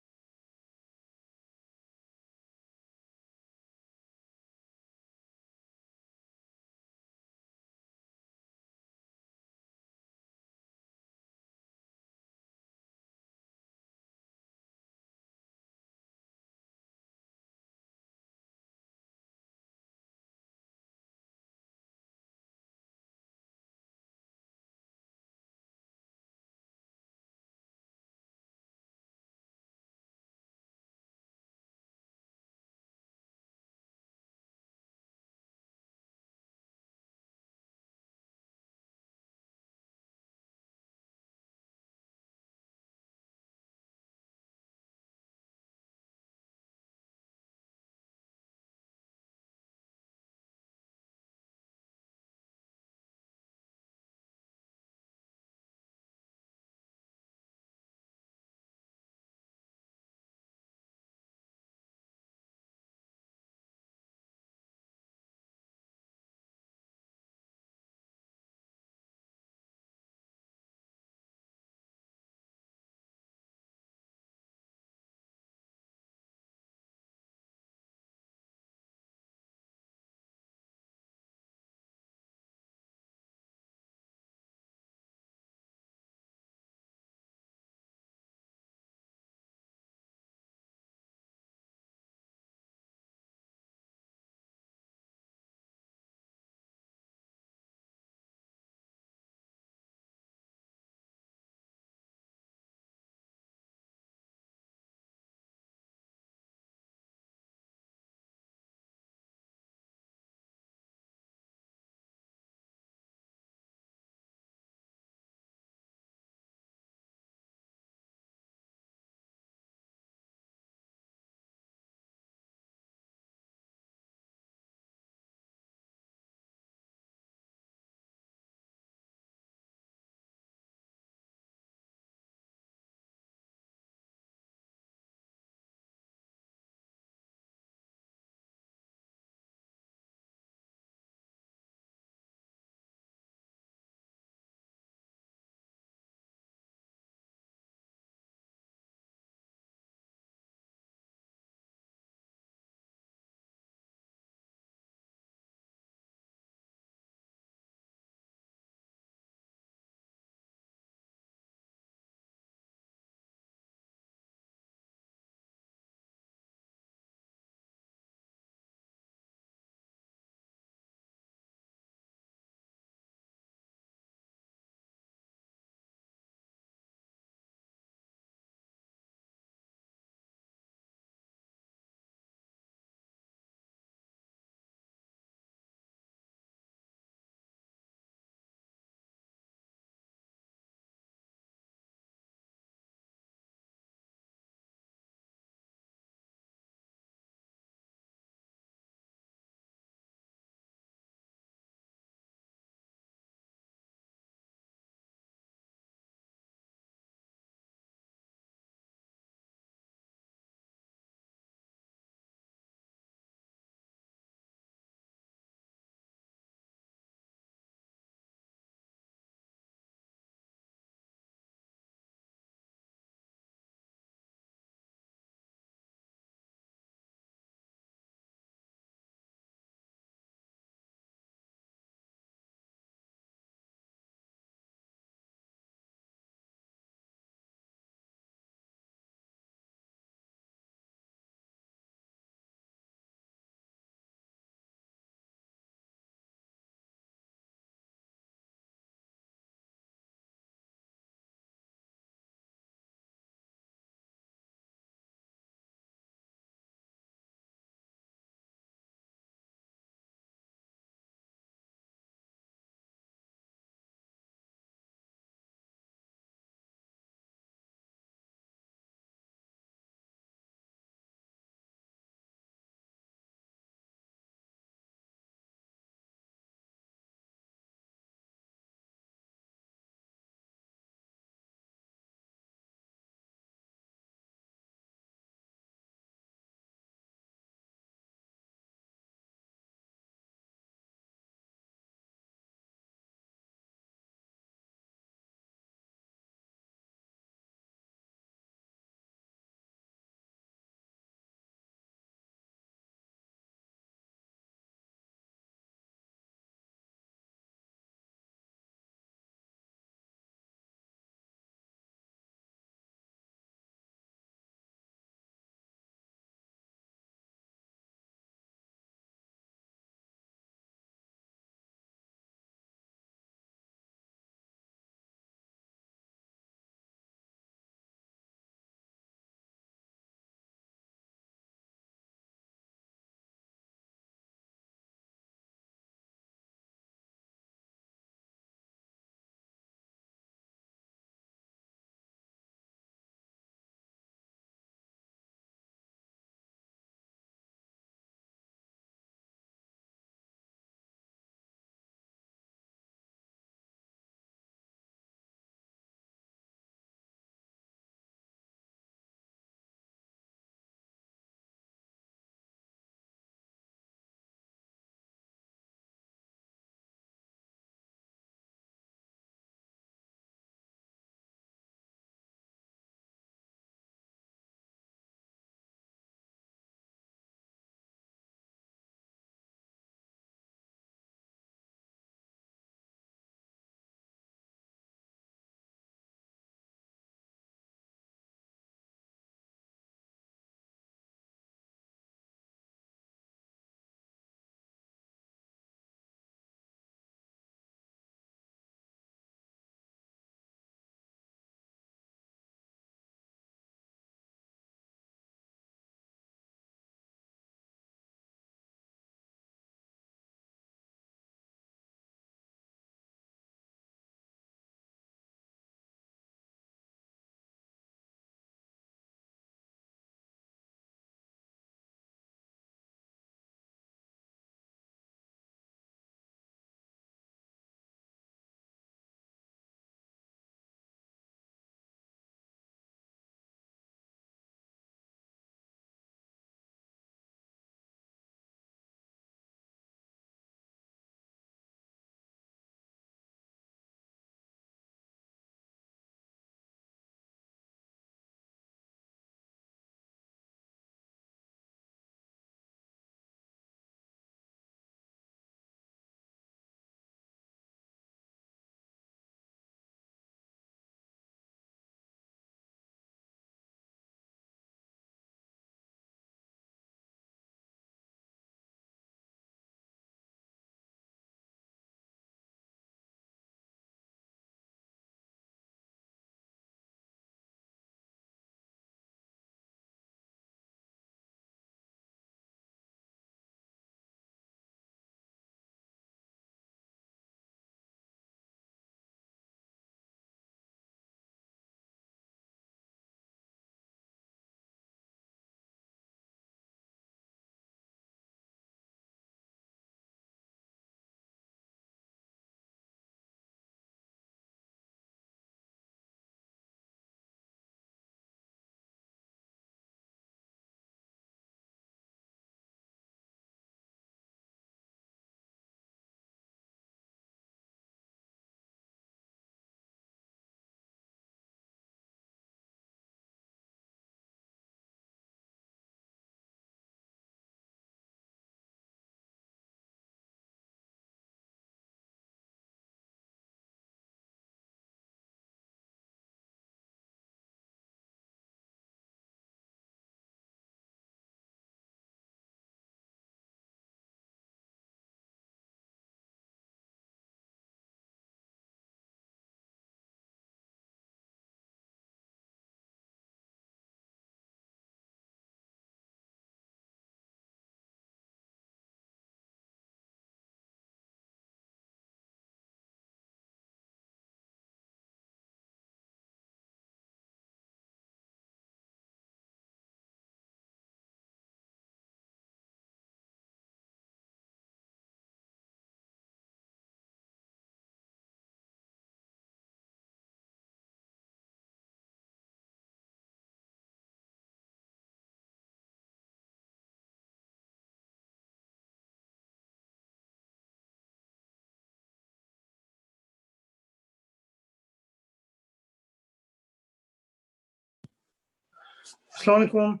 Assalamu alaikum.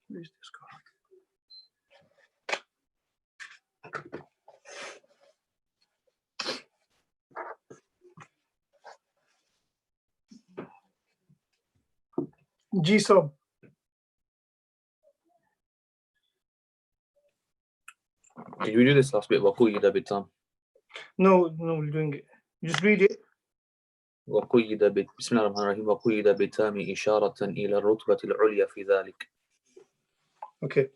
Where's this guy? Ji sab. Did we do this last bit? وَقُيِّدَ بِالتَّامِ. No, we're doing it. Just read it. وقيد بسم الله الرحمن الرحيم وقيد بالتام إشارة إلى الرتبة العليا في ذلك. Okay.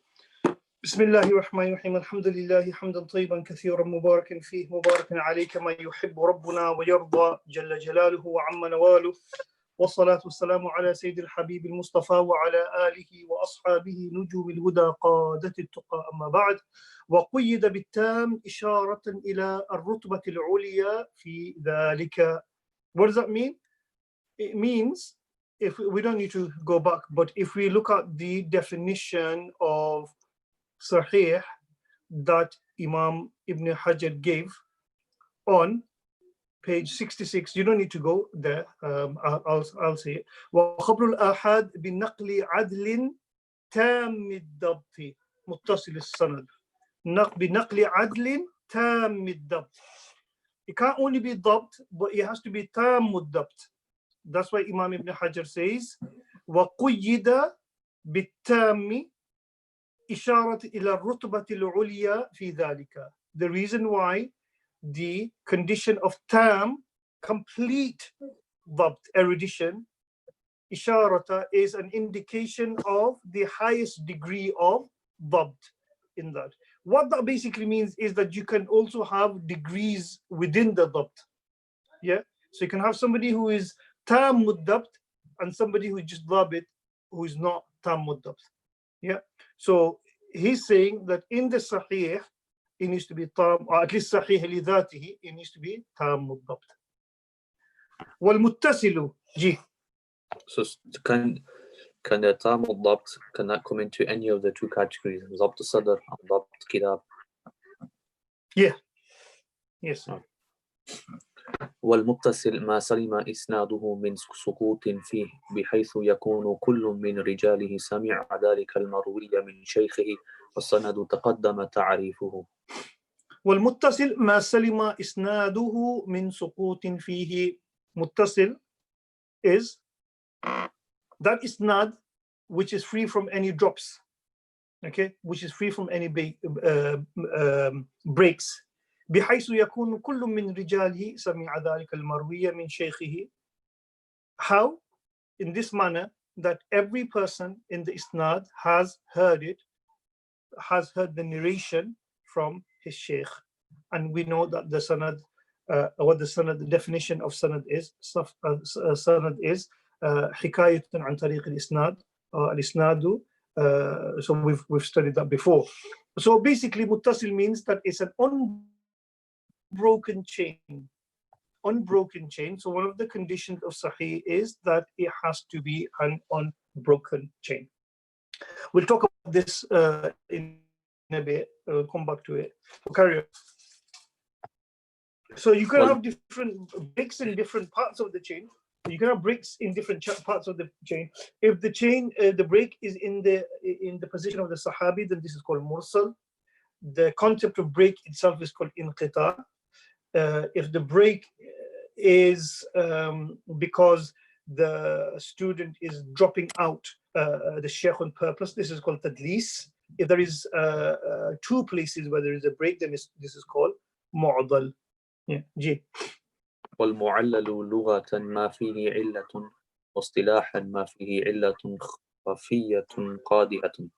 بسم الله الرحمن الرحيم الحمد لله حمدا طيبا كثيرا مباركا فيه مباركا عليه كما يحب ربنا ويرضى جل جلاله وعم نواله والصلاة والسلام على سيد الحبيب المصطفى وعلى آله وأصحابه نجوم الهدى قادة التقى أما بعد وقيد بالتام إشارة إلى الرتبة العليا في ذلك. What does that mean? It means, if we don't need to go back, but if we look at the definition of Sahih that Imam Ibn Hajar gave on page 66, you don't need to go there. I'll say it. وخبر الآحاد بنقل عدل تام الضبط متصل السند. بنقل عدل تام الضبط. It can't only be dabt, but it has to be tam dabt. That's why Imam Ibn Hajar says, وَقُيِّدَ بِالتَّامِ إِشَارَةِ إِلَى الرُّتْبَةِ الْعُلْيَا فِي ذَلِكَ. The reason why the condition of tam, complete dabt, erudition, إشارة is an indication of the highest degree of dabt in that. What that basically means is that you can also have degrees within the dabt. Yeah, so you can have somebody who is tam dabt and somebody who is just dabit, who is not tam dabt. Yeah, so he's saying that in the sahih it needs to be tam, or at least sahih li dhatihi, it needs to be tam dabt. Wal muttasilu ji. So can the tam al-dabt, can that come into any of the two categories, ضبط الصدر and ضبط كتاب? Yeah, yes. والمتصل ما سلم إسناده من سقوط فيه بحيث يكون كل من رجاله سمع ذلك المروي من شيخه والسند تقدم تعريفه. والمتصل ما سلم إسناده من سقوط فيه. متصل is that isnad which is free from any drops, okay, which is free from any breaks. بحيث يكون كل من رجاله سمع ذلك المروي من شيخه. How? In this manner that every person in the isnad has heard the narration from his sheikh. And we know that the sanad, the definition of sanad is, sanad is حكاية عن طريق الإسناد, الإسناد. So we've studied that before. So basically muttasil means that it's an unbroken chain. Unbroken chain. So one of the conditions of sahih is that it has to be an unbroken chain. We'll talk about this in a bit. We'll come back to it. We'll carry on. So you can have different breaks in different parts of the chain. You can have breaks in different parts of the chain. If the chain, the break is in the position of the sahabi, then this is called mursal. The concept of break itself is called inqita. If the break is because the student is dropping out the sheikh on purpose, this is called tadlis. If there is two places where there is a break, then this is called mu'dal. Yeah, G. والمعلل لغة ما فيه علة واصطلاحا ما فيه علة خفية قادحة.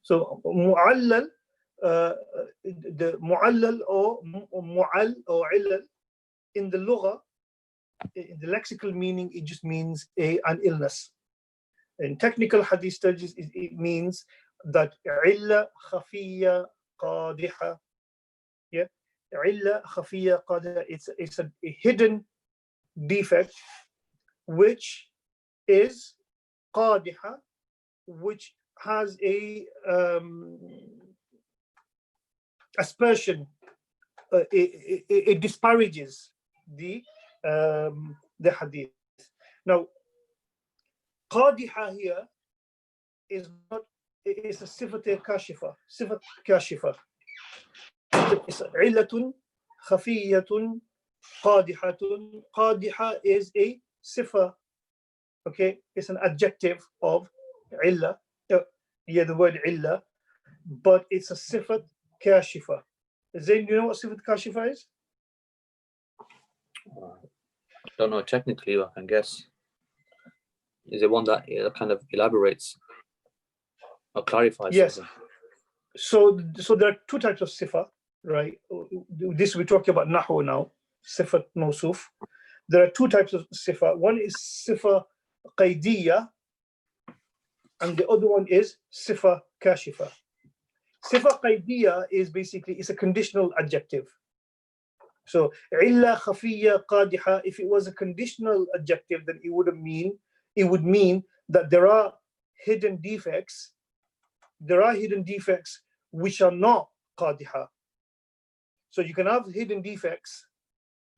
So mu'allal, the mu'allal or mu'all or illal in the lugha, in the lexical meaning, it just means an illness. In technical hadith studies, it means that illa khafiyya qadiha. Yeah, illa khafiyya qadiha. It's a hidden defect which is qadiha, which has a aspersion. It disparages the hadith. Now, Qadiha here is not, it's a sifat kashifa, sifat kashifa. It's illatun khafiyatun qadihatun. Qadiha is a sifa, okay? It's an adjective of illa. Yeah, the word illa, but it's a sifat kashifa. Zain, do you know what sifat kashifa is? I don't know technically, I can guess. Is it one that kind of elaborates or clarifies Yes. something? So there are two types of sifa, right? This we're talking about nahwu now, sifat mawsuf. There are two types of sifa. One is sifa qaydiyya, and the other one is sifa kashifa. Sifa qaydiyya is basically, it's a conditional adjective. So illa khafiyya qadiha, if it was a conditional adjective, then it would mean that there are hidden defects. There are hidden defects which are not qadiha. So you can have hidden defects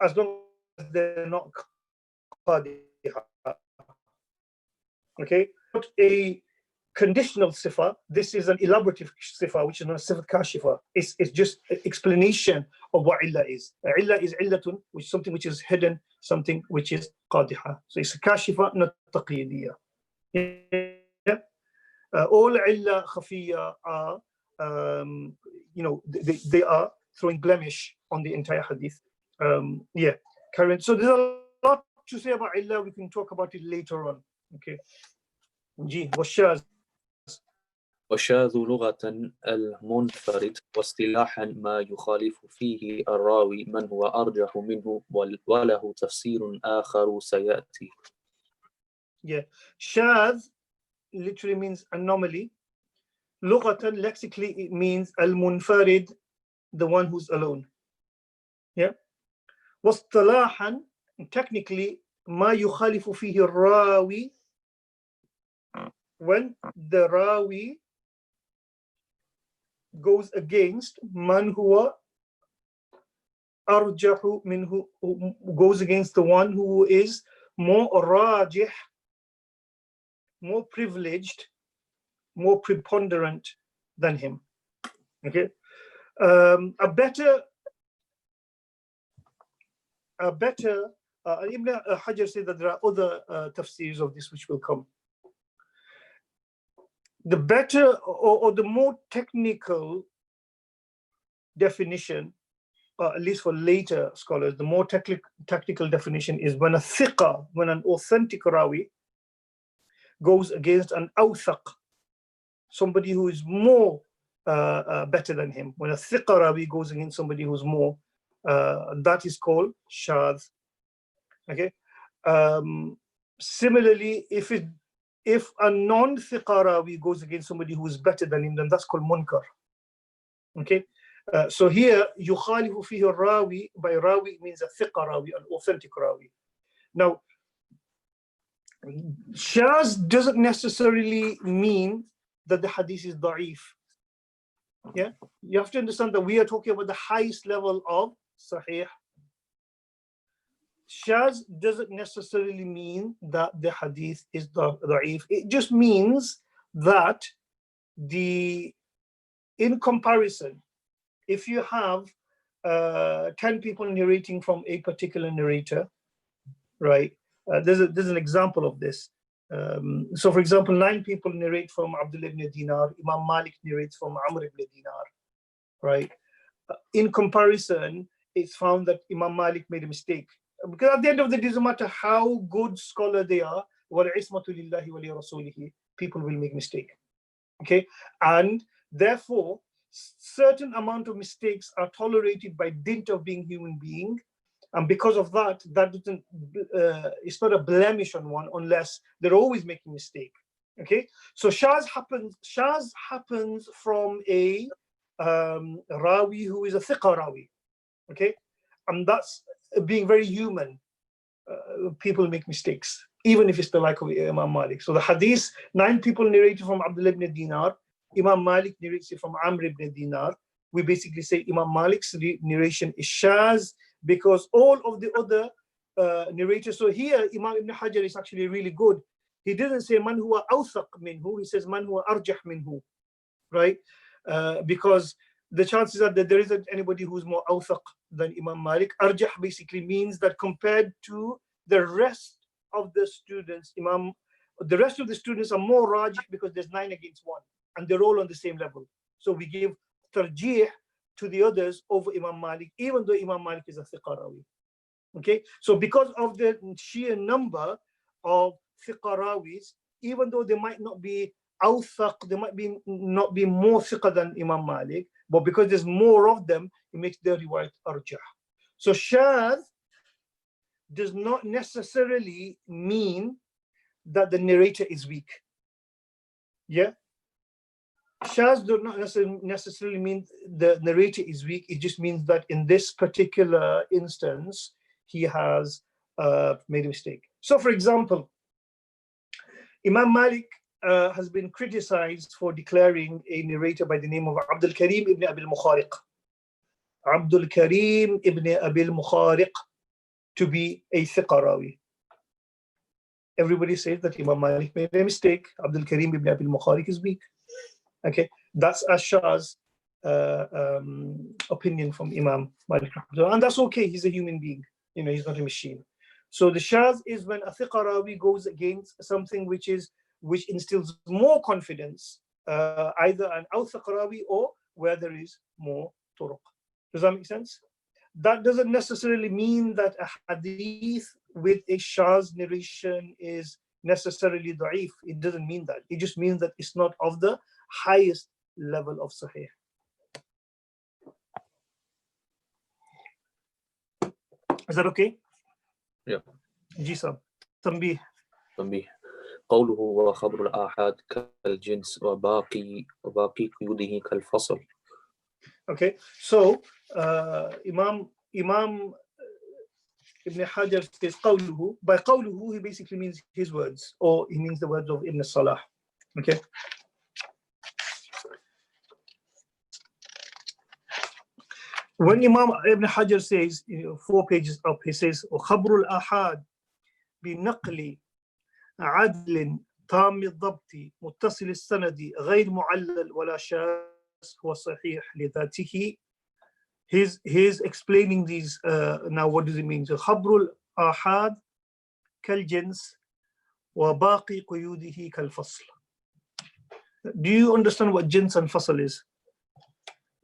as long as they're not qadiha. Okay, but a conditional sifa, this is an elaborative sifa, which is not a sifa kashifa. It's just an explanation of what illa is. Illa is illatun, which is something which is hidden, something which is qadiha. So it's a kashifa, not taqyidiyya. Yeah. All illa khafiyya are, they are throwing blemish on the entire hadith. Yeah, Karen. So there's a lot to say about illa. We can talk about it later on. Okay. Ji, والشاذ. والشاذ لغة المنفرد، واصطلاحا ما يخالف فيه الراوي من هو أرجح منه وله تفسير آخر سيأتي. Yeah, shadh literally means anomaly. Lughatan, lexically, it means al-munfarid, the one who's alone. Yeah. واصطلاحا, technically, ما يخالف فيه الراوي, when the rawi goes against man huwa arjahu minhu, goes against the one who is more rajih, more privileged, more preponderant than him. Okay, a better Ibn Hajar said that there are other tafsirs of this which will come. The better or the more technical definition, at least for later scholars, the more technical definition is when a thiqa, when an authentic rawi goes against an awthaq, somebody who is more better than him. When a thiqa rawi goes against somebody who's more, that is called shadh. Okay. Similarly, if a non-thiqa rawi goes against somebody who is better than him, then that's called munkar. Okay. So here, yukhalifu fihi rawi, by rawi means a thiqa rawi, an authentic rawi. Now, shadh doesn't necessarily mean that the hadith is da'if. Yeah, you have to understand that we are talking about the highest level of sahih. Shadh doesn't necessarily mean that the hadith is da'if. It just means that in comparison, if you have 10 people narrating from a particular narrator, right? There's an example of this. So for example, 9 people narrate from Abdullah ibn Dinar, Imam Malik narrates from Amr ibn Dinar, right? In comparison, it's found that Imam Malik made a mistake. Because at the end of the day, it doesn't matter how good scholar they are, وَالْعِصْمَةُ لِلَّهِ وَلِرَسُولِهِ, people will make mistake. Okay, and therefore, certain amount of mistakes are tolerated by dint of being human being, and because of that, that doesn't, it's not a blemish on one unless they're always making mistake. Okay, so shadh happens from a rawi who is a thiqa rawi. Okay, and that's being very human. People make mistakes, even if it's the like of Imam Malik. So the hadith, 9 people narrated from Abdullah ibn Dinar, Imam Malik narrates it from Amr ibn Dinar. We basically say Imam Malik's narration is shadh because all of the other narrators. So here, Imam Ibn Hajar is actually really good. He didn't say man huwa awthaq minhu, he says man huwa arjah minhu, right? Because the chances are that there isn't anybody who's more awthaq than Imam Malik. Arjah basically means that compared to the rest of the students, the rest of the students are more rajih because there's 9 against 1 and they're all on the same level. So we give tarjih to the others over Imam Malik, even though Imam Malik is a thiqa rawi. Okay, so because of the sheer number of thiqa rawis, even though they might not be awthaq, they might not be more thiqa than Imam Malik, but because there's more of them, it makes their riwayat arjah. So shadh does not necessarily mean that the narrator is weak. Yeah, shadh does not necessarily mean the narrator is weak. It just means that in this particular instance, he has made a mistake. So, for example, Imam Malik has been criticized for declaring a narrator by the name of Abdul Karim ibn Abil Mukhariq. Abdul Karim ibn Abil Mukhariq to be a thiqa rawi. Everybody says that Imam Malik made a mistake. Abdul Karim ibn Abil Mukhariq is weak. Okay, that's Ash'ar's opinion from Imam Malik. And that's okay, he's a human being. You know, he's not a machine. So the shadh is when a thiqa rawi goes against something which instills more confidence, either an awthaq rawi or where there is more turuq. Does that make sense? That doesn't necessarily mean that a hadith with a shadh narration is necessarily da'if. It doesn't mean that. It just means that it's not of the highest level of sahih. Is that okay? Yeah. Jisab. Tanbih. قوله وخبر الآحاد كالجنس وباقي قيوده كالفصل. Okay, so Imam Ibn Hajar says قوله. By قوله, he basically means his words, or he means the words of Ibn Salah. Okay. When Imam Ibn Hajar says, 4 pages up, he says, وخبر الآحاد بنقل عدل تام الضبط متصل السند غير معلل ولا شاذ هو صحيح لذاته. He's explaining these now. What does it mean? So خبر الآحاد كالجنس وباقي قيوده كالفصل. Do you understand what jins and fasl is?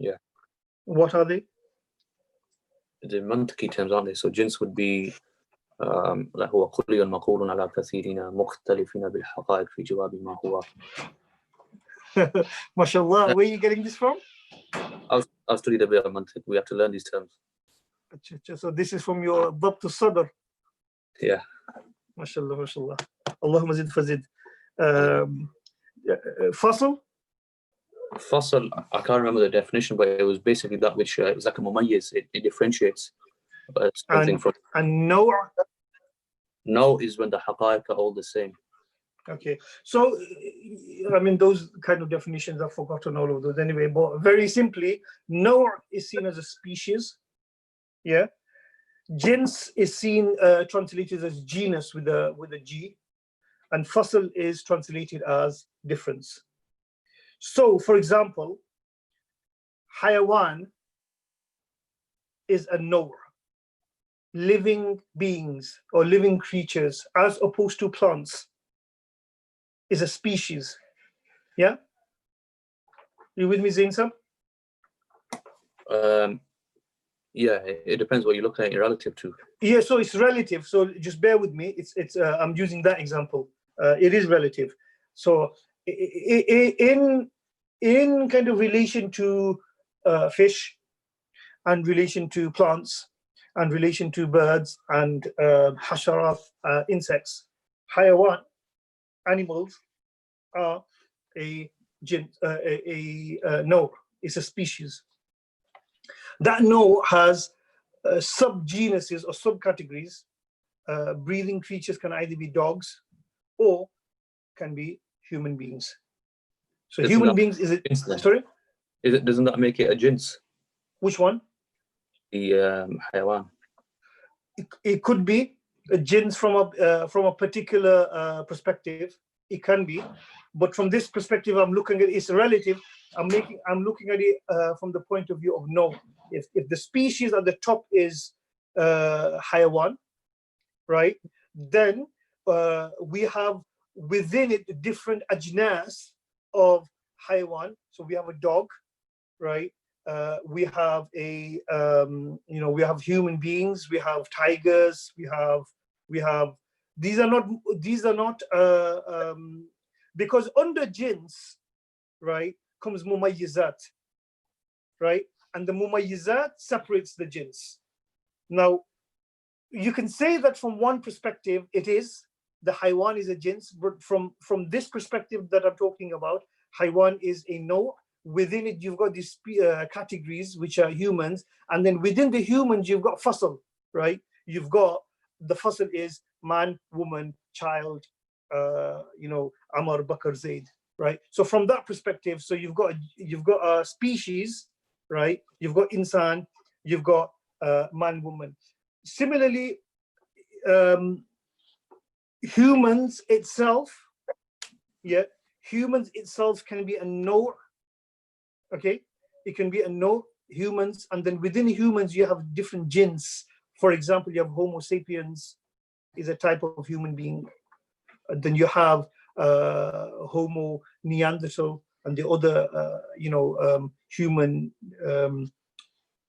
Yeah. What are they? The mantiqi terms, aren't they? So jins would be هو قلي مقول على كثيرين مختلفين بالحقائق في جواب ما هو. MashaAllah, where are you getting this from? I've studied a bit of mantiq. We have to learn these terms. So this is from your Dabt al-Sadr. Yeah. MashaAllah, MashaAllah. Allahumma zid fazid. Fasl? Fasl, I can't remember the definition, but it was basically that which is like a mumayyiz. It differentiates something from. And no? No is when the haqa'iq are all the same. Okay, so I mean, those kind of definitions, I've forgotten all of those anyway, but very simply, no is seen as a species. Yeah. Jins is seen translated as genus with a G, and fasl is translated as difference. So, for example, hayawan is a nawr, living beings or living creatures, as opposed to plants is a species. Yeah? You with me, Zain Sab? Yeah, it depends what you're looking at it relative to. Yeah, so it's relative. So just bear with me. It's I'm using that example. It is relative. So in kind of relation to fish, and relation to plants, and relation to birds and hasharat, insects, hayawan, animals are a no, it's a species. That no has subgenuses or subcategories. Breathing creatures can either be dogs or can be human beings. So Doesn't human that beings is it? jins then? Sorry, Doesn't that make it a jins? which one? The hayawan. It could be jins from a particular perspective. It can be, but from this perspective, I'm looking at it's relative. I'm looking at it from the point of view of no. If the species at the top is hayawan, right? Then we have within it different ajnas of hayawan. So we have a dog, right? We have we have human beings, we have tigers, we have these are not because under jins, right, comes mumayyizat, right? And the mumayyizat separates the jins. Now, you can say that from one perspective, it is the haywan is a jins, but from this perspective that I'm talking about, haywan is a no. Within it, you've got these categories, which are humans. And then within the humans, you've got fasl, right? You've got the fasl is man, woman, child, Amar, Bakr, Zaid, right? So from that perspective, so you've got a species, right? You've got insan, you've got man, woman. Similarly, humans itself can be a no. Okay, it can be a no humans, and then within humans you have different jins. For example, you have Homo sapiens is a type of human being, and then you have Homo Neanderthal and the other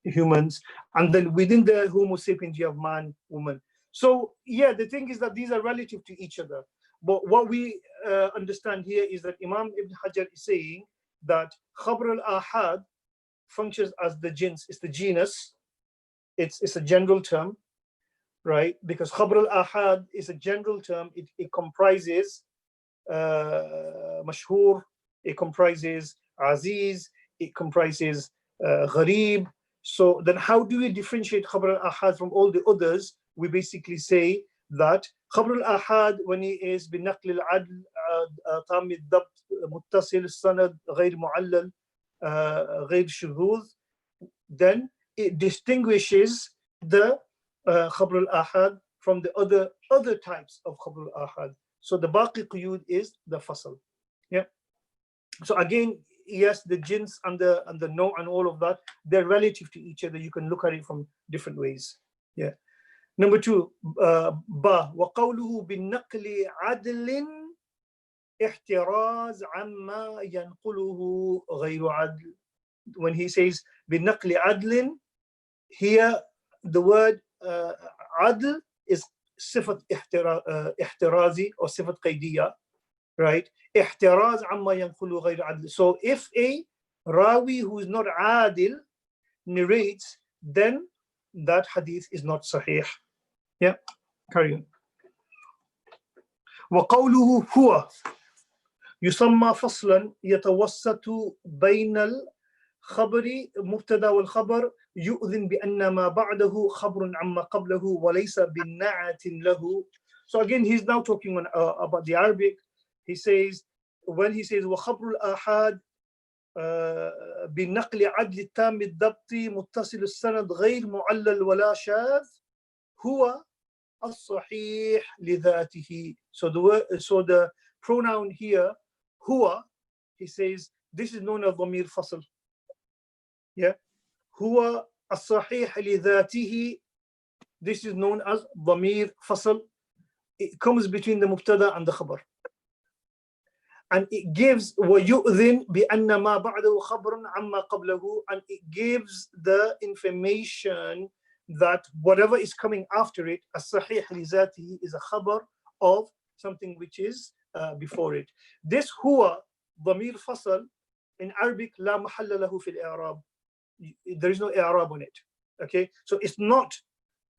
humans, and then within the Homo sapiens you have man, woman. So yeah, the thing is that these are relative to each other, but what we understand here is that Imam Ibn Hajar is saying that Khabr al-Ahad functions as the jins, it's the genus, it's a general term, right? Because Khabr al-Ahad is a general term, it comprises mashhur, it comprises aziz, it comprises gharib. So then how do we differentiate Khabr al-Ahad from all the others? We basically say that Khabr al-Ahad, when he is binaql al-adl tam al-dabt muttasil al-sanad ghayr mu'allal ghayr shudhuz, then it distinguishes the Khabr al-Ahad from the other types of Khabr al-Ahad. So the baqi quyud is the fasl. Yeah. So again, yes, the jins and the no and all of that, they're relative to each other. You can look at it from different ways. Yeah. Number two, ba wa qawluhu bin naqli adlin ihtiraz amma yanquluhu ghayru adl. When he says bin naqli adlin, here the word adl is sifat ihtirazi or sifat qaydiyya, right? Ihtiraz amma yanqulu ghayr adl. So if a rawi who is not adil narrates, then that hadith is not sahih. Yeah, carry on. وقوله هو يسمى فصلا يتوسط بين الخبر مبتدا والخبر يؤذن بأن ما بعده خبر عما قبله وليس بالنعت له. So again, he's now talking about the Arabic. He says, when he says وخبر الآحاد بنقل عدل التام الضبط متصل السند غير معلل ولا شاذ هو الصحيح لذاته. So the pronoun here هو, he says this is known as ضمير فصل. Yeah, هو الصحيح لذاته, this is known as ضمير فصل. It comes between the mubtada and the khabar, and it gives ويؤذن بأن ما بعده خبر عما قبله, and it gives the information that whatever is coming after it, as-sahih li zatihi, is a khabar of something which is before it. This huwa dhamir fasl in Arabic la mahalla lahu fil i'rab. There is no i'rab on it. Okay, so it's not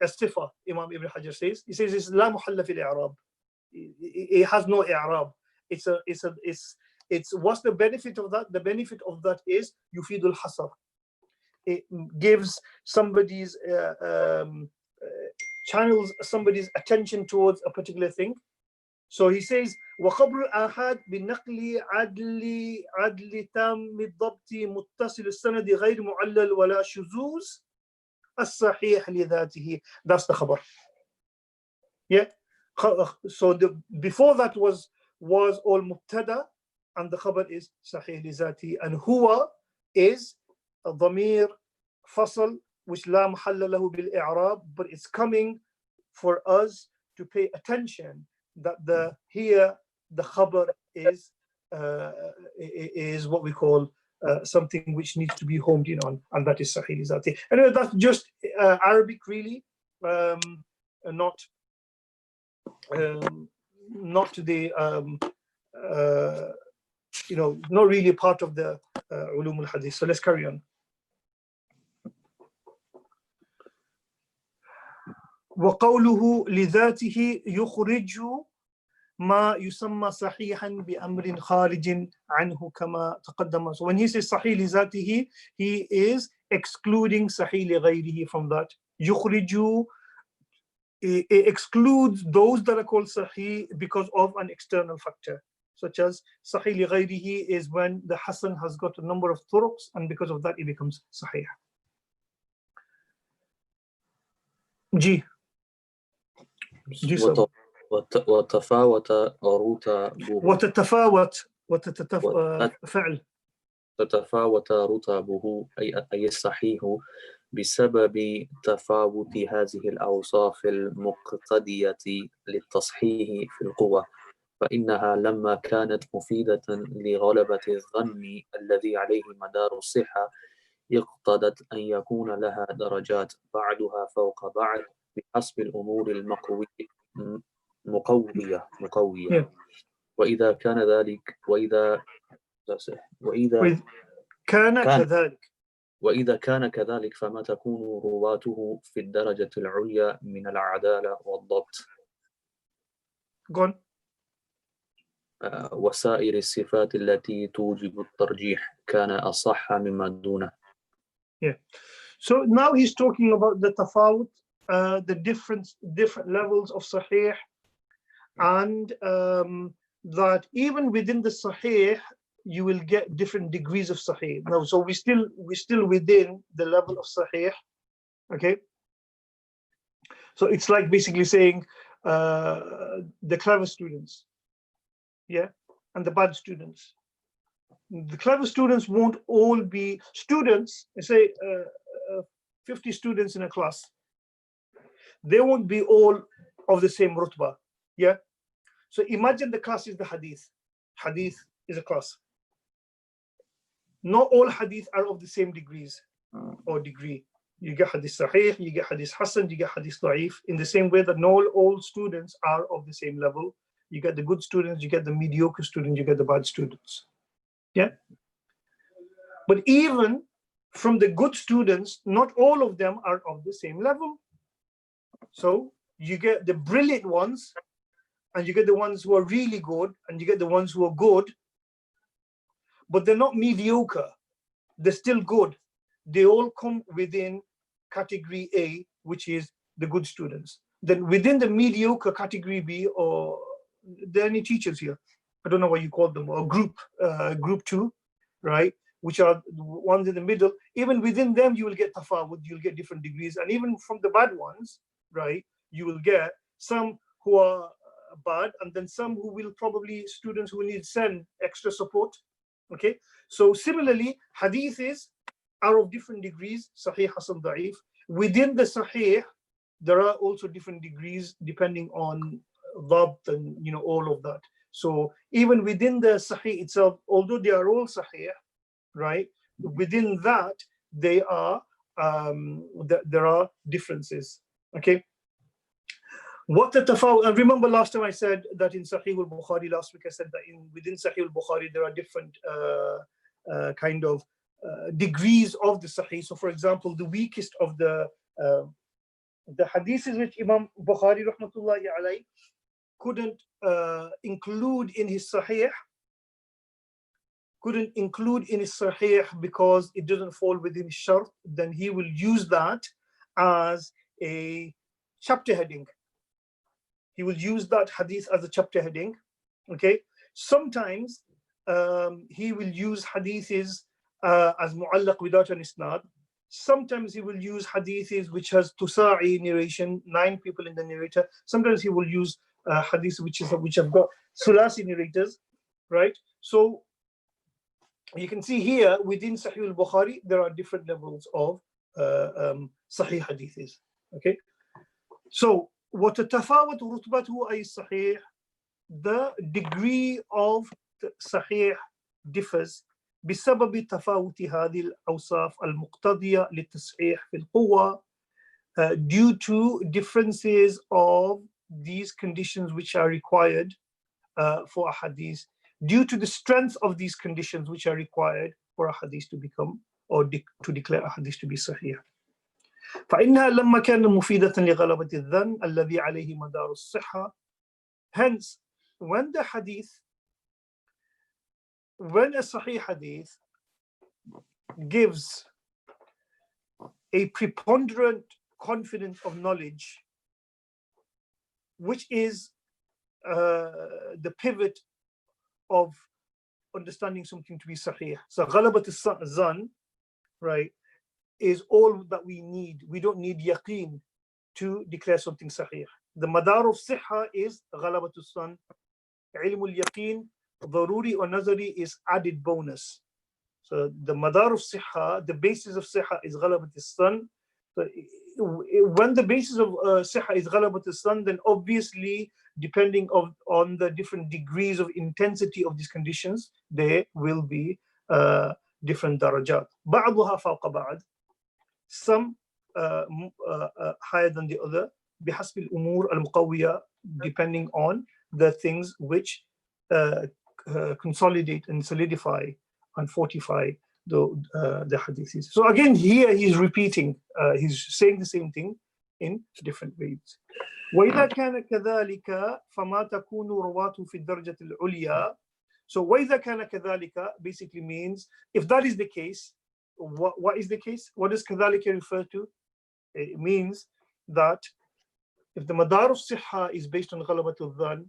a sifa. Imam Ibn Hajar says, he says it's la mahalla fil i'rab. It has no i'rab. It's what's the benefit of that? The benefit of that is yufidul hasar. It gives somebody's channels somebody's attention towards a particular thing. So he says وخبر الآحاد بنقل عدل تام الضبط متصل السند غير معلل ولا شذوذ الصحيح لذاته. That's the khabar. Yeah. So before that was all mubtada, and the khabar is sahih li zati, and huwa is a dhamir fasl which la mahalla lahu bil i'rab, but it's coming for us to pay attention that the khabar is what we call something which needs to be homed in on, and that is sahih li zati. Anyway, that's just Arabic really, not the not really part of the ulum al-hadith. So let's carry on. وقوله لذاته يخرج ما يسمى صحيحا بأمر خارج عنه كما تقدم. So when he says صحيح لذاته, he is excluding صحيح لغيره from that. يخرج, it excludes those that are called sahih because of an external factor, such as sahih li ghayrihi is when the hasan has got a number of turuqs, and because of that it becomes sahih. G. وتفاوت رتبه فعل تتفاوت رتبه أي الصحيح بسبب تفاوت هذه الأوصاف المقتضية للتصحيح في القوة، فإنها لما كانت مفيدة لغلبة الظن الذي عليه مدار الصحة اقتضت أن يكون لها درجات بعضها فوق بعض بحسب الأمور مقوية. وإذا كان ذلك وإذا كان كذلك فما تكون رواته في الدرجة العليا من العدالة والضبط وسائر الصفات التي توجب الترجيح كان أصح مما دونه. Yeah. So now he's talking about the tafawut, the different levels of sahih, and that even within the sahih you will get different degrees of sahih. Now, so we're still within the level of sahih. Okay. So it's like basically saying the clever students, yeah, and the bad students. The clever students won't all be students. Say 50 students in a class. They won't be all of the same rutbah. Yeah. So imagine the class is the hadith. Hadith is a class. Not all hadith are of the same degrees or degree. You get hadith sahih, you get hadith hasan, you get hadith da'if. In the same way that not all students are of the same level. You get the good students, you get the mediocre students, you get the bad students. Yeah. But even from the good students, not all of them are of the same level. So you get the brilliant ones, and you get the ones who are really good, and you get the ones who are good, but they're not mediocre. They're still good. They all come within category A, which is the good students. Then within the mediocre category B, or there are any teachers here? I don't know what you call them, or group 2, right? Which are the ones in the middle. Even within them, you will get tafawud, you'll get different degrees. And even from the bad ones, right, you will get some who are bad, and then some who will probably students who need send extra support. Okay. So similarly, hadiths are of different degrees, sahih, hasan, da'if. Within the sahih, there are also different degrees depending on dhabt and all of that. So even within the sahih itself, although they are all sahih, right, within that they are there are differences. Okay. What the tafawut, and remember last time I said that in Sahih al-Bukhari, last week I said that within Sahih al-Bukhari there are different kind of degrees of the Sahih. So for example, the weakest of the hadiths which Imam Bukhari rahmatullahi alayhi couldn't include in his Sahih, because it doesn't fall within his shart, then he will use that as a chapter heading. He will use that hadith as a chapter heading. Okay. Sometimes he will use hadiths as mu'allaq without an isnad. Sometimes he will use hadiths which has tusa'i narration, 9 people in the narrator. Sometimes he will use hadiths which have got sulasi narrators, right? So you can see here within Sahih al-Bukhari, there are different levels of Sahih hadiths. Okay, so وتتفاوت رتبته أي الصحيح, the degree of the Sahih differs بسبب تفاوت هذه الأوصاف المقتضية للتصحيح في القوة, due to differences of these conditions which are required for a hadith, due to the strength of these conditions which are required for a hadith to become or to declare a hadith to be sahih. فإنها لما كان مفيدة لغلبة الظن الذي عليه مدار الصحة. Hence, when a sahih hadith gives a preponderant confidence of knowledge, which is the pivot of understanding something to be sahih. So ghalabat al-zan, right, is all that we need. We don't need yaqeen to declare something sahih. The madar of sihha is ghalabat al-zan. Ilm al-yaqeen, daruri or nazari is added bonus. So the madar of sihha, the basis of sihha is ghalabat al-zan. So when the basis of sihha is ghalabat al-zan, then obviously, depending on the different degrees of intensity of these conditions, there will be different darajat. بعضها فوق بعض, some higher than the other, بحسب الأمور المقوية, depending on the things which consolidate and solidify and fortify the hadiths. So again, here he's repeating, he's saying the same thing in different ways. وإذا كان كذلك فما تكون رواته في الدرجة العليا. So وإذا كان كذلك basically means, if that is the case, what is the case? What does كذلك refer to? It means that if the madar of sihha is based on ghalabat al-dhan,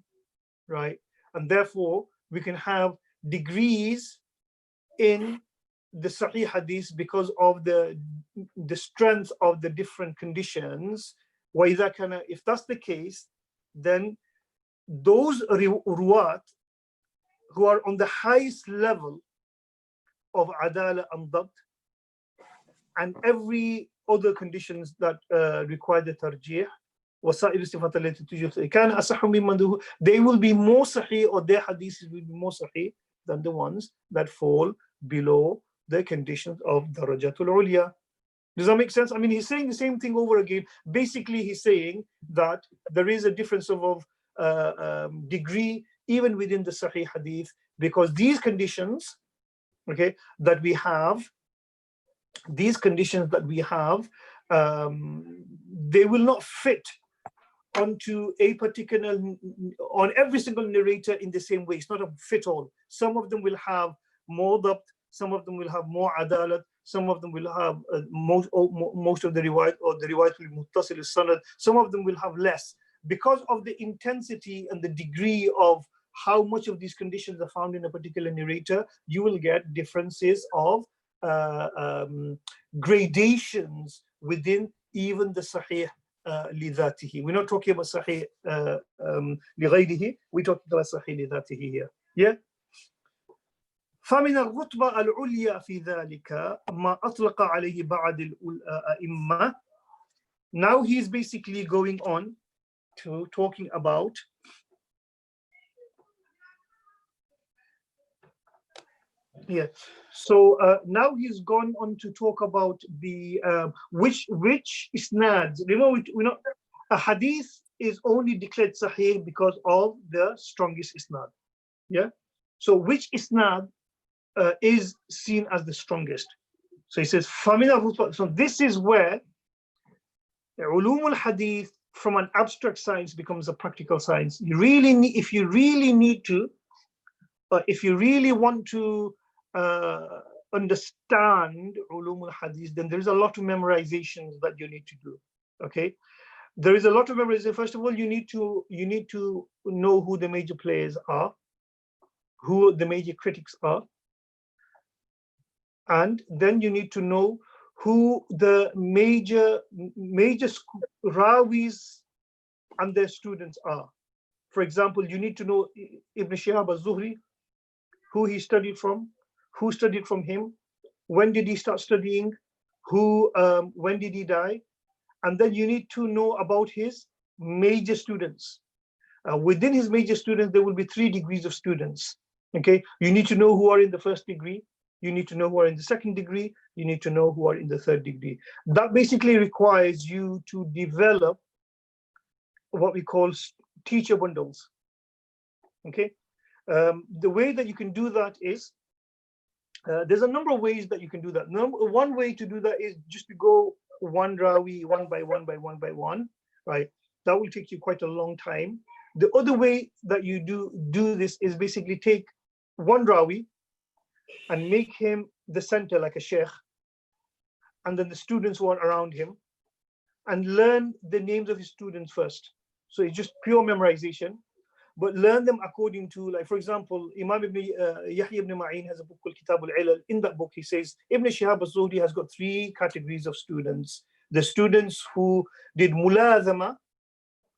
right, and therefore we can have degrees in the sahih hadith because of the strength of the different conditions. وإذا كان, if that's the case, then those ruwat who are on the highest level of adala and dabt and every other conditions that require the tarjih, وسائر الصفات التي تجوز كان أصح ممن, they will be more sahih, or their hadiths will be more sahih than the ones that fall below the conditions of darajatul ulya. Does that make sense? I mean, he's saying the same thing over again. Basically, he's saying that there is a difference of degree even within the Sahih Hadith, because these conditions, okay, that we have, they will not fit onto a particular, on every single narrator in the same way. It's not a fit all. Some of them will have more dabt, some of them will have more adalat, some of them will have most of the riwayat, or the riwayat will be muttasil al-sanad. Some of them will have less. Because of the intensity and the degree of how much of these conditions are found in a particular narrator, you will get differences of gradations within even the sahih lidhatihi. We're not talking about sahih lighayrihi, we're talking about sahih lidhatihi here. Yeah. فمن الرتبة العليا في ذلك ما أطلق عليه بعض الأئمة. Now he's basically going on to talking about so now he's gone on to talk about the which isnad. Remember, we know a hadith is only declared sahih because of the strongest isnad. Yeah. So which isnad is seen as the strongest? So he says famina. So this is where ulum al-hadith from an abstract science becomes a practical science. You really need, if you really want to understand ulum al-hadith, then there's a lot of memorizations that you need to do. Okay, there is a lot of memorization. First of all, you need to know who the major players are, who the major critics are, and then you need to know who the major rawis and their students are. For example, you need to know Ibn Shihab al-Zuhri, who he studied from, who studied from him, when did he start studying, when did he die, and then you need to know about his major students. Within his major students, there will be 3 degrees of students. Okay, you need to know who are in the first degree, you need to know who are in the second degree, you need to know who are in the third degree. That basically requires you to develop what we call teacher bundles. Okay, the way that you can do that is, there's a number of ways that you can do that. One way to do that is just to go one rawi, one by one, right? That will take you quite a long time. The other way that you do this is basically take one rawi and make him the center, like a sheikh, and then the students who are around him, and learn the names of his students first. So it's just pure memorization, but learn them according to, like, for example, Imam Yahya ibn Ma'in has a book called Kitab al-Ilal. In that book, he says Ibn Shihab al-Zuhri has got 3 categories of students. The students who did mulazama,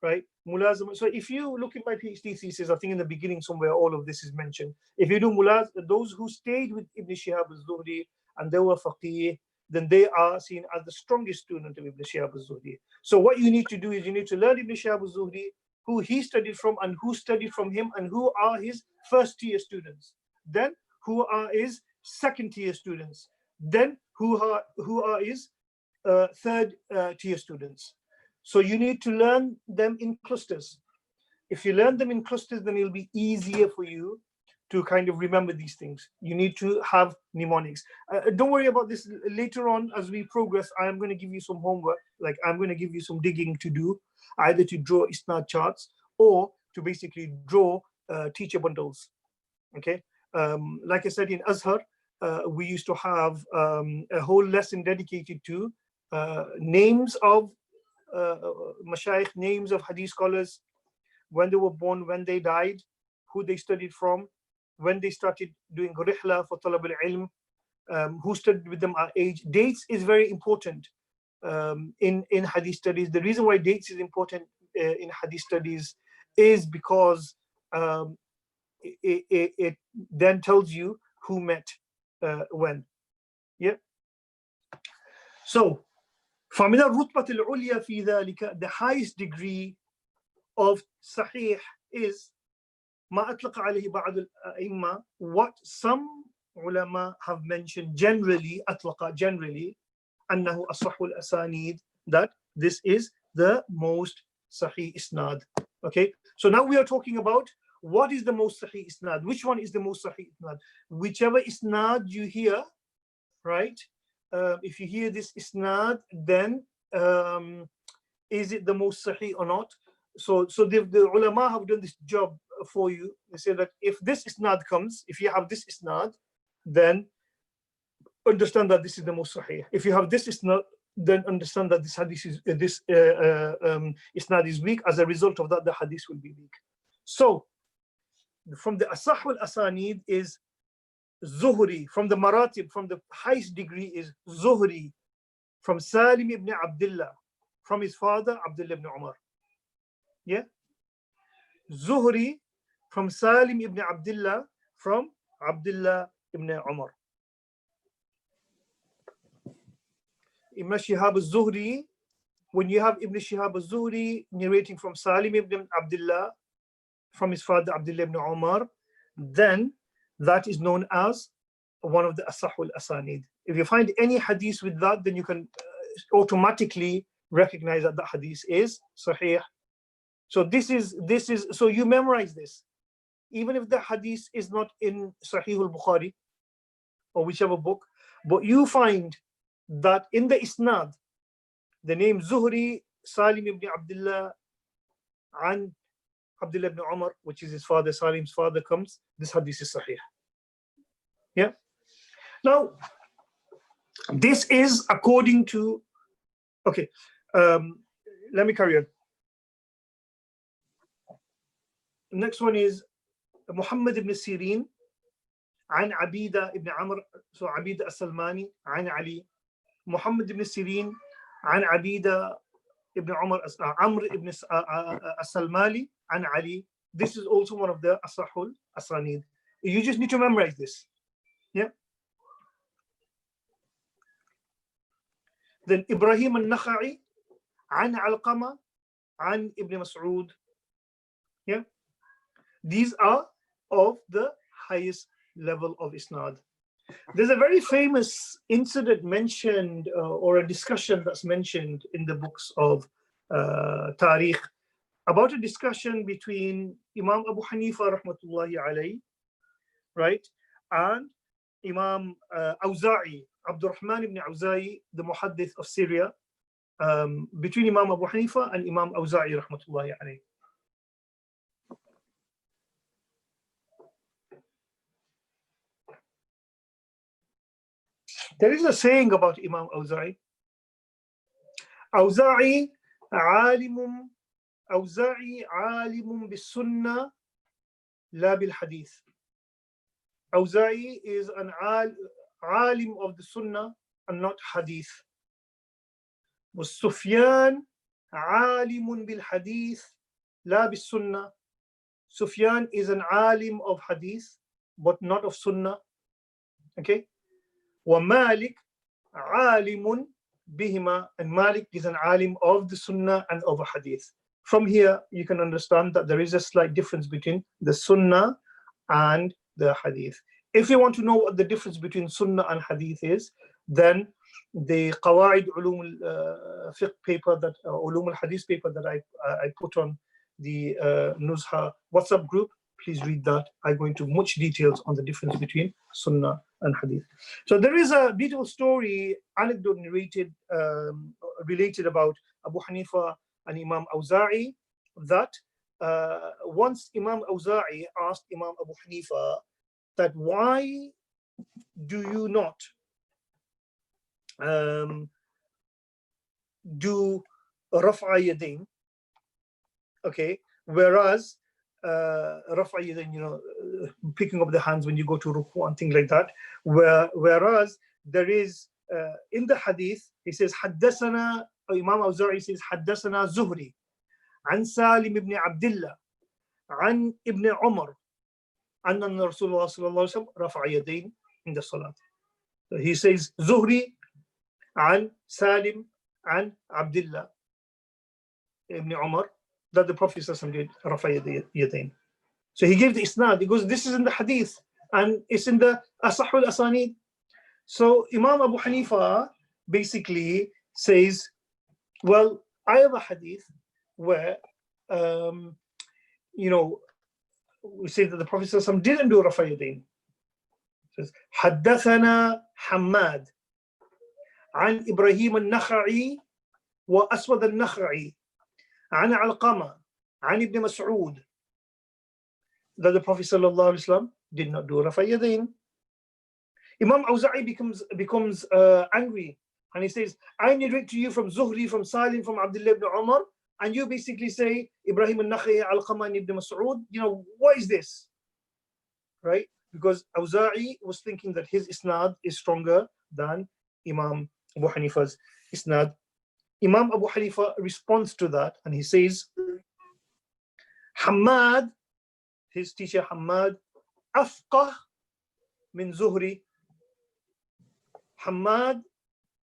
right? Mulazama. So if you look at my PhD thesis, I think in the beginning somewhere all of this is mentioned. If you do mulazama, those who stayed with Ibn Shihab al-Zuhri and they were faqih, then they are seen as the strongest student of Ibn Shihab al-Zuhri. So what you need to do is you need to learn Ibn Shihab al-Zuhri, who he studied from and who studied from him, and who are his first tier students, then who are his second tier students, then who are his third tier students. So you need to learn them in clusters. If you learn them in clusters, then it'll be easier for you to kind of remember these things. You need to have mnemonics. Don't worry about this. Later on, as we progress, I am going to give you some homework. Like, I'm going to give you some digging to do, either to draw isnad charts or to basically draw teacher bundles. Okay. Like I said, in Azhar, we used to have a whole lesson dedicated to names of mashayikh, names of hadith scholars, when they were born, when they died, who they studied from, when they started doing rihla for talab al-ilm, who studied with them at age. Dates is very important in hadith studies. The reason why dates is important in hadith studies is because it then tells you who met when. Yeah. So, فَمِنَ الرُّتْبَةِ الْعُلْيَا فِي ذَلِكَ, the highest degree of sahih is ما أطلق عليه بعض الأئمة, what some ulama have mentioned generally, أطلق generally, أنه أصح الأسانيد, that this is the most sahih isnad. Okay, so now we are talking about what is the most sahih isnad, which one is the most sahih isnad. Whichever isnad you hear, right, if you hear this isnad, then is it the most sahih or not? So the ulama have done this job for you. They say that if this isnad comes, if you have this isnad, then understand that this is the most sahih. If you have this isnad, then understand that this hadith is isnad is weak. As a result of that, the hadith will be weak. So from the asah al asanid is Zuhri. From the maratib, from the highest degree is Zuhri, from Salim ibn Abdullah, from his father Abdullah ibn Umar. Yeah, Zuhri from Salim ibn Abdullah, from Abdullah ibn Umar. Ibn Shihab al-Zuhri, when you have Ibn Shihab al-Zuhri narrating from Salim ibn Abdullah, from his father Abdullah ibn Umar, then that is known as one of the Asahul Asanid. If you find any hadith with that, then you can automatically recognize that the hadith is Sahih. So this is so you memorize this, even if the hadith is not in Sahih al-Bukhari or whichever book, but you find that in the isnad, the name Zuhri, Salim ibn Abdullah, and Abdullah ibn Umar, which is his father, Salim's father, comes, this hadith is Sahih. Yeah. Now, this is according to, okay, let me carry on. Next one is Muhammad ibn Sirin, عن عبيدة ibn Amr, so Abida as-Salmani, عن Ali, Muhammad ibn Sirin, عن عبيدة ibn Umar, Amr ibn As-Salmali, عن Ali. This is also one of the Asahul Asanid. You just need to memorize this. Yeah. Then Ibrahim al-Nakha'i, عن Alqama, عن Ibn Mas'ud. Yeah. These are of the highest level of isnad. There's a very famous incident mentioned or a discussion that's mentioned in the books of Tariq about a discussion between Imam Abu Hanifa rahmatullahi alayhi, right, and Imam Awza'i, Abdurrahman ibn Awza'i, the Muhaddith of Syria, between Imam Abu Hanifa and Imam Awza'i rahmatullahi alayhi. There is a saying about Imam Awza'i. Awza'i alimun bis-sunnah la bil-hadith. Awza'i is an alim of the sunnah and not hadith. Was Sufyan alimun bil-hadith la bis-sunnah. Sufyan is an alim of hadith but not of sunnah. Okay. وَمَالِكْ عَالِمٌ بِهِمَا, and Malik is an alim of the Sunnah and of a Hadith. From here, you can understand that there is a slight difference between the Sunnah and the Hadith. If you want to know what the difference between Sunnah and Hadith is, then the Qawaid Ulum al-Fiqh paper, that Ulum al-Hadith paper that I put on the Nuzha WhatsApp group, please read that. I go into much details on the difference between Sunnah and Hadith. So there is a beautiful story, anecdote narrated, related about Abu Hanifa and Imam Awza'i, that once Imam Awza'i asked Imam Abu Hanifa that why do you not do Raf'a Yadayn, okay, whereas Raf'a Yadayn, picking up the hands when you go to ruku and things like that, whereas there is in the hadith, he says Haddathana, Imam Awza'i says Haddathana Zuhri عن سالم ibn Abdullah عن ibn Umar أن رسول الله صلى الله عليه وسلم رفع يدين عند الصلاة. So he says Zuhri عن Salim عن Abdullah ibn Umar, that the Prophet did رفع يدين. So he gave the isnad. He goes, this is in the hadith and it's in the Asahul Asanid. So Imam Abu Hanifa basically says, well, I have a hadith where we say that the Prophet didn't do Rafa Yadayn. Says Haddathana Hammad عن إبراهيم النخعي وأسود النخعي عن علقمة عن ابن مسعود, that the Prophet did not do Rafa Yadayn. Imam Awza'i becomes angry and he says, I narrate to you from Zuhri, from Salim, from Abdullah ibn Umar, and you basically say Ibrahim al-Nakha'i, Alqama and Ibn Mas'ud. What is this? Right? Because Awza'i was thinking that his isnad is stronger than Imam Abu Hanifa's isnad. Imam Abu Hanifa responds to that and he says, Hammad, his teacher Hammad, afqah min Zuhri. Hammad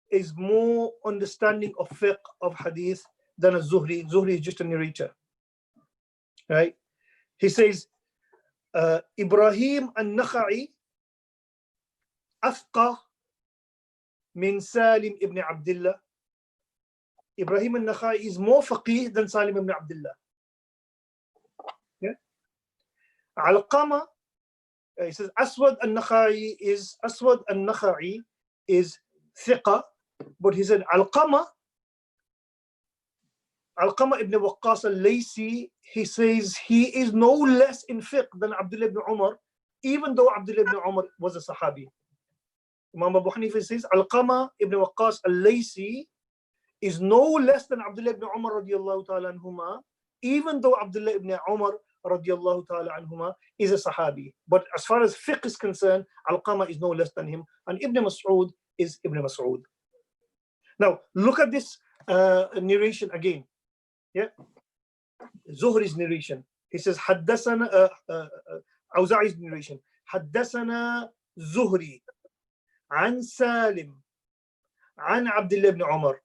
is more understanding of fiqh, of hadith, than a Zuhri. Zuhri is just a narrator, right? He says, Ibrahim al-Nakha'i afqah min Salim ibn Abdullah. Ibrahim al-Nakha'i is more faqih than Salim ibn Abdullah. Yeah? Alqama, he says, Aswad al-Nakha'i is thiqa, but he said Alqama ibn Waqqas al-Laysi, he says he is no less in fiqh than Abdullah ibn Umar, even though Abdullah ibn Umar was a Sahabi. Imam Abu Hanifa says Alqama ibn Waqqas al-Laysi is no less than Abdullah ibn Umar radiallahu ta'ala anhuma, even though Abdullah ibn Umar radiallahu ta'ala anhuma is a Sahabi. But as far as fiqh is concerned, Alqama is no less than him, and Ibn Mas'ud is Ibn Mas'ud. Now, look at this narration again. Yeah, Zuhri's narration. He says, حدثنا أوزاعي's narration. حدثنا زهري عن سالم عن عبد الله بن عمر.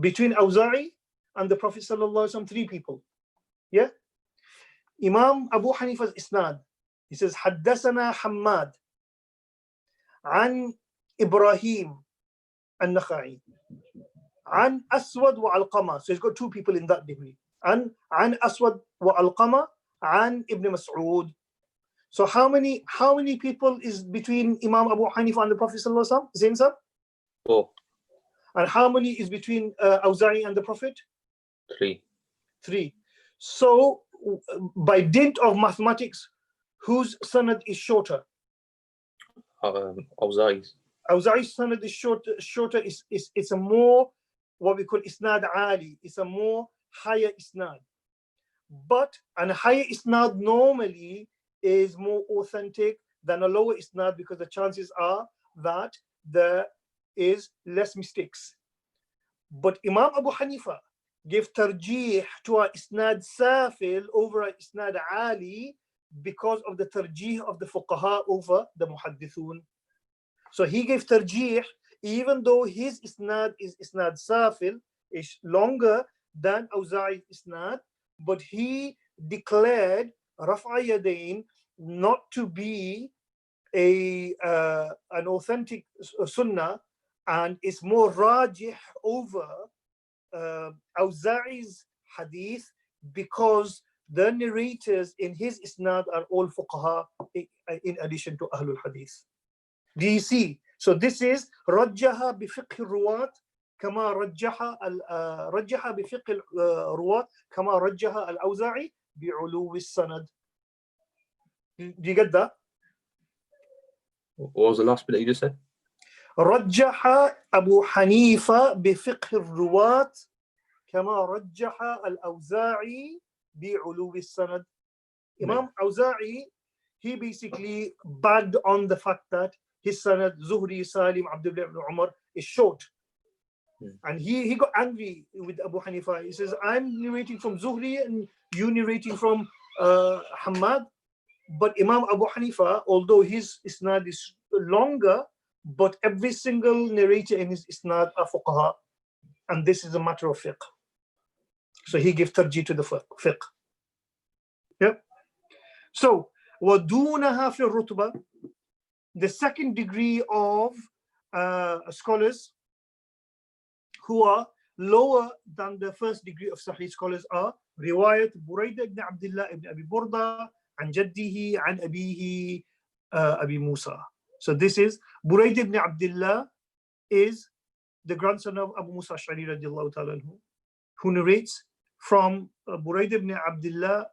Between Awza'i and the Prophet sallallahu alaihi wasallam, 3 people. Yeah. Imam Abu Hanifa's isnad. He says, حدثنا حماد عن إبراهيم النخعي عن أسود وعلقمة. So he's got 2 people in that degree. عن أسود وعلقمة عن ابن مسعود. So how many people is between Imam Abu Hanifa and the Prophet sallallahu alaihi wasallam? Zain sir? 4, And how many is between Awza'i and the Prophet? 3. 3. So by dint of mathematics, whose sanad is shorter? Awza'i's. Awza'i's sanad is shorter. It's a more, what we call isnad ali. It's a more higher isnad. But a higher isnad normally is more authentic than a lower isnad, because the chances are that there is less mistakes. But Imam Abu Hanifa gave tarjih to a isnad safil over a isnad ali because of the tarjih of the fuqaha over the muhaddithun. So he gave tarjih, even though his isnad is isnad safil, is longer than Awza'i's isnad, but he declared Raf'a Yadayn not to be an authentic sunnah, and it's more rajih over Awza'i's hadith, because the narrators in his isnad are all fuqaha in addition to Ahlul Hadith. Do you see? So this is rajjaha bi fiqh al-ruwat kama rajjaha bi fiqh al-ruwat kama rajjaha al-Awza'i bi ulu al-sanad. Do you get that? What was the last bit that you just said? رجح أبو حنيفة بفقه الرواة كما رجح الأوزاعي بعلو السند. Imam Awza'i, he basically bagged on the fact that his sanad, Zuhri, Salim, Abdullah ibn Umar, is short. And he got angry with Abu Hanifa. He says, I'm narrating from Zuhri and you narrating from Hamad. But Imam Abu Hanifa, although his isnad is longer, but every single narrator in his isnad are fuqaha, and this is a matter of fiqh. So he gave tarjih to the fiqh. Yep. So وَدُونَهَا فِي الرُّتْبَةِ, the second degree of scholars who are lower than the first degree of Sahih scholars are riwayat Burayda ibn Abdullah ibn Abi Burda عن جده عن أبيه أبي موسى. So this is Burayda ibn Abdullah, is the grandson of Abu Musa Ash'ari radiallahu ta'ala anhu, who narrates from Burayda ibn Abdullah,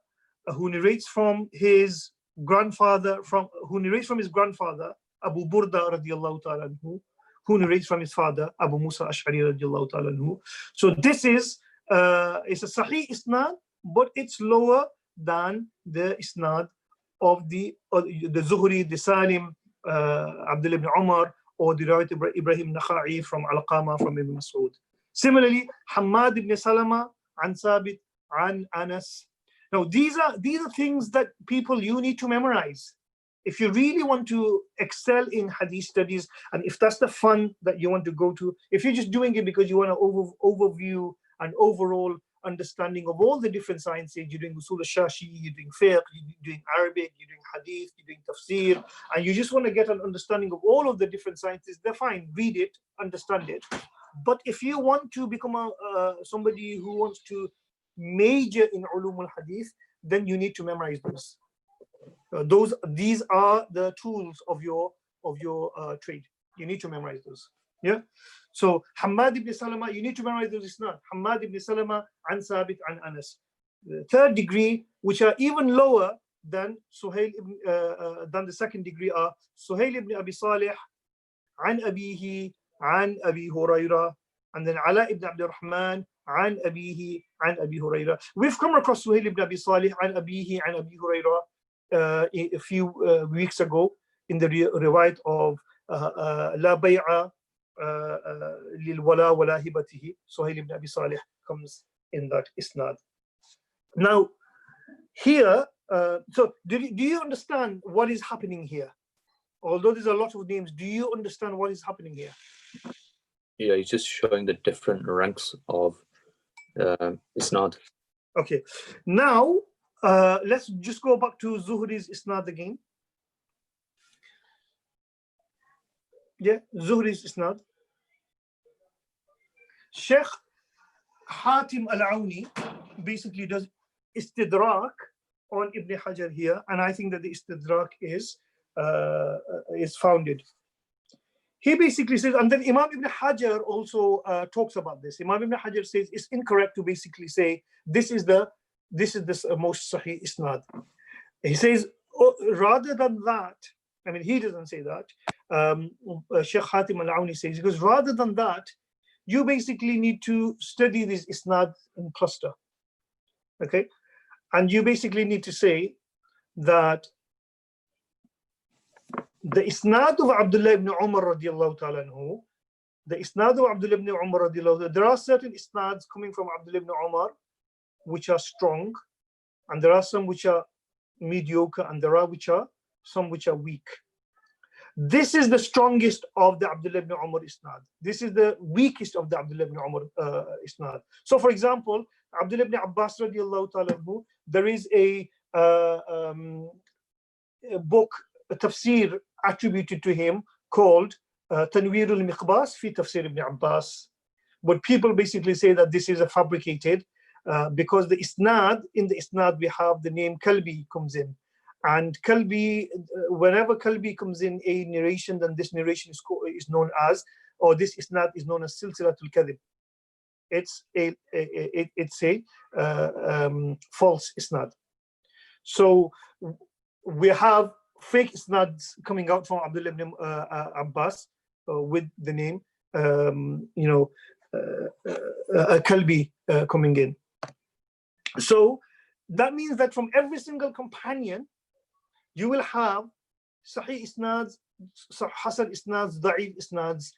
who narrates from his grandfather, who narrates from his grandfather Abu Burda radiallahu ta'ala anhu, who narrates from his father Abu Musa Ash'ari radiallahu ta'ala anhu. So this is it's a Sahih isnad, but it's lower than the isnad of the Zuhri, the Salim, Abdullah ibn Umar, or the riwayat Ibrahim Nakha'i from Alqama from Ibn Mas'ud. Similarly, Hammad ibn Salama an Sabit an Anas. Now these are things that you need to memorize if you really want to excel in hadith studies, and if that's the fun that you want to go to. If you're just doing it because you want an overview and overall understanding of all the different sciences, you're doing usul al-shashi, you're doing fiqh, you're doing Arabic, you're doing hadith, you're doing tafsir, and you just want to get an understanding of all of the different sciences, they're fine, read it, understand it. But if you want to become somebody who wants to major in ulum al-hadith, then you need to memorize those. These are the tools of your trade. You need to memorize those. Yeah. So Hammad ibn Salama, you need to memorize those isnad. Hammad ibn Salama an Sabit an Anas. The third degree, which are even lower than Suhail than the second degree, are Suhail ibn Abi Salih an Abihi an Abi Hurairah, and then Ala ibn Abd al-Rahman an Abihi an Abi Hurairah. We've come across Suhail ibn Abi Salih an Abihi an Abi Hurairah a few weeks ago in the riwayat of La Bay'a للولا ولا هبته. Suhail ibn Abi Salih comes in that isnad. Now, here, so do you understand what is happening here? Although there's a lot of names, do you understand what is happening here? Yeah, he's just showing the different ranks of isnad. Okay, now let's just go back to Zuhri's isnad again. Yeah, Zuhri's isnad. Sheikh Hatim al-Auni basically does istidrak on Ibn Hajar here, and I think that the istidrak is founded. He basically says, and then Imam Ibn Hajar also talks about this. Imam Ibn Hajar says it's incorrect to basically say this is the most sahih isnad. He says rather than that, I mean he doesn't say that. Sheikh Hatim al-Auni says, because rather than that, you basically need to study this isnad in cluster. Okay, and you basically need to say that the isnad of Abdullah ibn Umar radiallahu ta'ala anhu, the isnad of Abdullah ibn Umar radiallahu ta'ala, there are certain isnads coming from Abdullah ibn Umar which are strong, and there are some which are mediocre, and there are some which are weak. This is the strongest of the Abdullah ibn Umar isnad. This is the weakest of the Abdullah ibn Umar isnad. So for example, Abdullah ibn Abbas radiallahu ta'ala anhu, there is a book, a tafsir attributed to him called Tanwir al-Miqbas fi Tafsir ibn Abbas. But people basically say that this is a fabricated because in the isnad we have the name Kalbi comes in. And Kalbi, whenever Kalbi comes in a narration, then this narration is known as, or this isnad is known as Silsilatul Kadhib. It's a false isnad. So we have fake isnads coming out from Abdullah ibn Abbas with the name, Kalbi coming in. So that means that from every single companion, you will have Sahih isnads, Hasan isnads, Da'if isnads.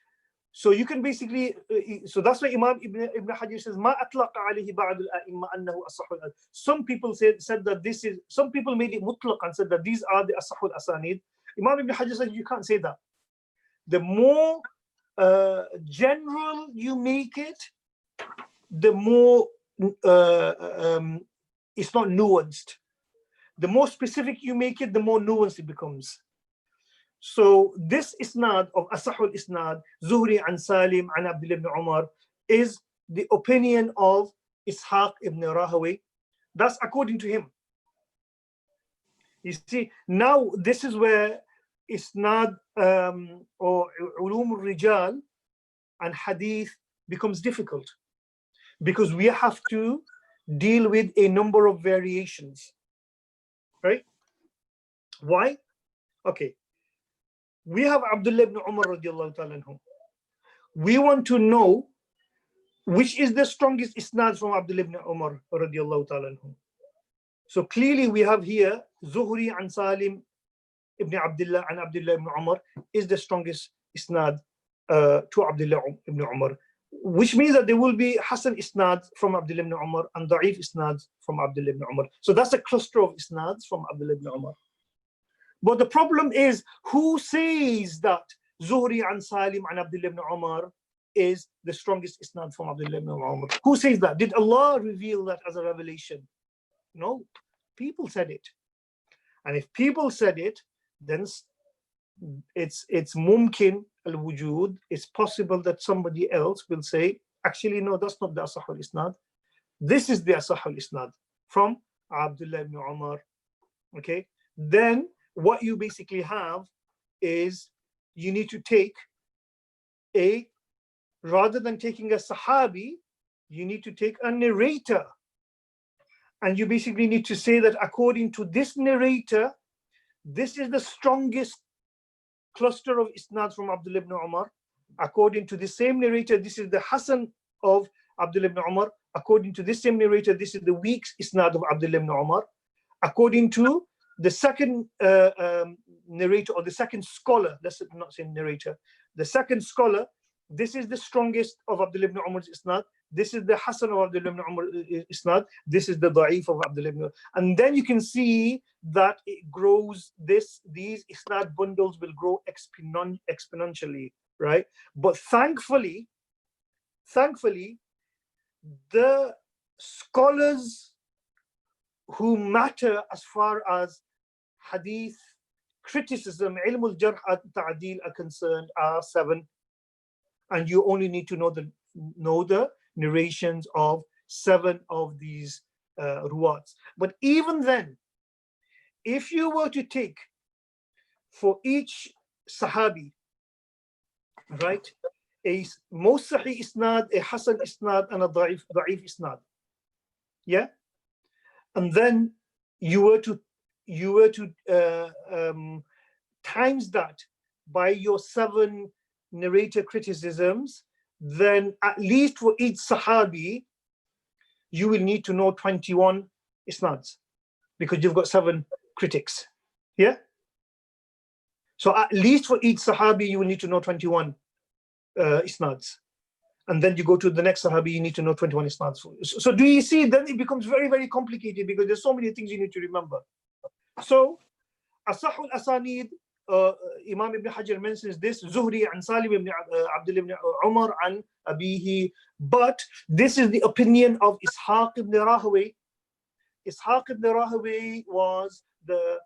So you can basically, so that's why Imam Ibn Hajar says, "Ma atlaqa alayhi ba'd al-a'imma annahu as-sahih." Some people said that this is, some people made it mutlaq and said that these are the as-sahih asanid. Imam Ibn Hajar said you can't say that. The more general you make it, the more it's not nuanced. The more specific you make it, the more nuanced it becomes. So this isnad of Asahul Isnad, Zuhri an Salim an Abdullah ibn Umar, is the opinion of Ishaq ibn Rahawayh. That's according to him. You see, now this is where Isnad or Ulum al-Rijal and Hadith becomes difficult, because we have to deal with a number of variations, right? Why? Okay. We have Abdullah ibn Umar radiallahu ta'ala anhu. We want to know which is the strongest isnad from Abdullah ibn Umar radiallahu ta'ala anhu. So clearly we have here Zuhri an Salim ibn Abdullah and Abdullah ibn Umar is the strongest isnad to Abdullah ibn Umar, which means that there will be Hasan isnad from Abdullah ibn Umar and Da'if isnad from Abdullah ibn Umar. So that's a cluster of isnads from Abdullah ibn Umar. But the problem is, who says that Zuhri an Salim and Abdullah ibn Umar is the strongest isnad from Abdullah ibn Umar? Who says that? Did Allah reveal that as a revelation? No, people said it. And if people said it, then it's mumkin al-wujud. It's possible that somebody else will say, actually, no, that's not the Asahul Isnad. This is the Asahul Isnad from Abdullah ibn Umar. Okay, then what you basically have is you need to take rather than taking a Sahabi, you need to take a narrator. And you basically need to say that according to this narrator, this is the strongest cluster of isnads from Abdullah ibn Umar. According to the same narrator, this is the Hasan of Abdullah ibn Umar. According to this same narrator, this is the weak isnad of Abdullah ibn Umar. According to the second narrator, or the second scholar, let's not say narrator, the second scholar, this is the strongest of Abdullah ibn Umar's isnad, this is the Hasan of Abdullah ibn Umar isnad, this is the Da'if of Abdullah ibn Umar. And then you can see that it grows, these isnad bundles will grow exponentially, right? But thankfully, the scholars who matter as far as hadith criticism, ilm al-jarh at-ta'dil are concerned are 7, and you only need to know the narrations of 7 of these ruwats. But even then, if you were to take for each sahabi, right, a most sahih isnad, a hasan isnad, and a da'if isnad, yeah, and then you were to times that by your 7 narrator criticisms, then at least for each sahabi you will need to know 21 isnads, because you've got 7 critics, yeah. So at least for each sahabi you will need to know 21 isnads, and then you go to the next sahabi, you need to know 21 isnads. So do you see, then it becomes very, very complicated, because there's so many things you need to remember. So Asahul Asanid, Imam Ibn Hajar mentions this, Zuhri and Salim ibn Abdullah ibn Umar and Abihi, but this is the opinion of Ishaq ibn Rahawayh. Ishaq ibn Rahawayh was the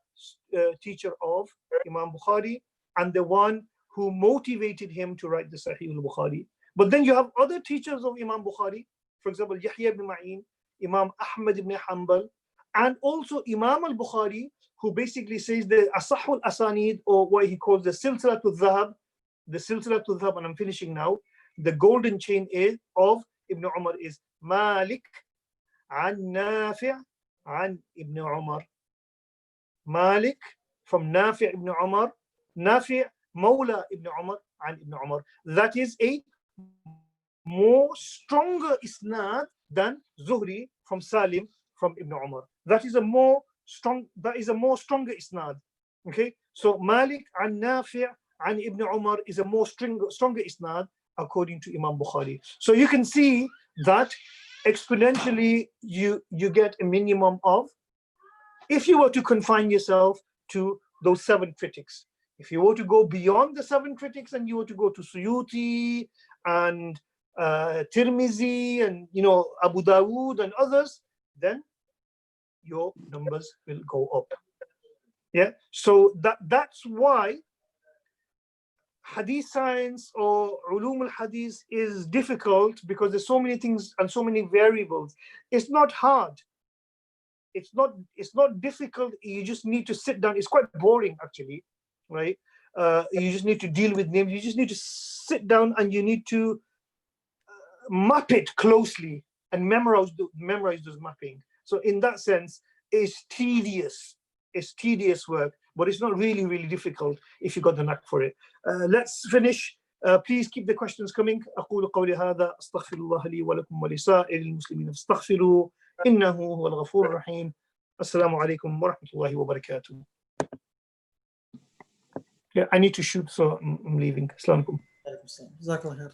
teacher of Imam Bukhari and the one who motivated him to write the Sahih al-Bukhari. But then you have other teachers of Imam Bukhari, for example, Yahya ibn Ma'in, Imam Ahmad ibn Hanbal, and also Imam al-Bukhari, who basically says the Asahul Asanid, or what he calls the Silsilatul Dhahab, and I'm finishing now, the golden chain is of Ibn Umar is Malik an Nafi' an Ibn Umar. Malik from Nafi' ibn Umar, Nafi' Mawla ibn Umar and Ibn Umar. That is a more stronger isnad than Zuhri from Salim from Ibn Umar. That is a more stronger isnad. Okay, so Malik and Nafi' and Ibn Umar is a more stronger isnad according to Imam Bukhari. So you can see that exponentially you get a minimum of, if you were to confine yourself to those 7 critics. If you were to go beyond the 7 critics and you were to go to Suyuti and Tirmizi and Abu Dawood and others, then your numbers will go up. Yeah, so that's why hadith science or ulum al-hadith is difficult, because there's so many things and so many variables. It's not hard. It's not difficult. You just need to sit down. It's quite boring actually, right? You just need to deal with names. You just need to sit down and you need to map it closely and memorize those mapping. So in that sense, it's tedious. It's tedious work, but it's not really, really difficult if you got the knack for it. Let's finish. Please keep the questions coming. أقول قولي هذا أستغفر الله لي ولكم ولسائر المسلمين فاستغفروه إنه هو الغفور الرحيم. السلام عليكم ورحمة الله وبركاته. Yeah, I need to shoot, so I'm leaving. Assalamu alaikum. Jazakallah khair.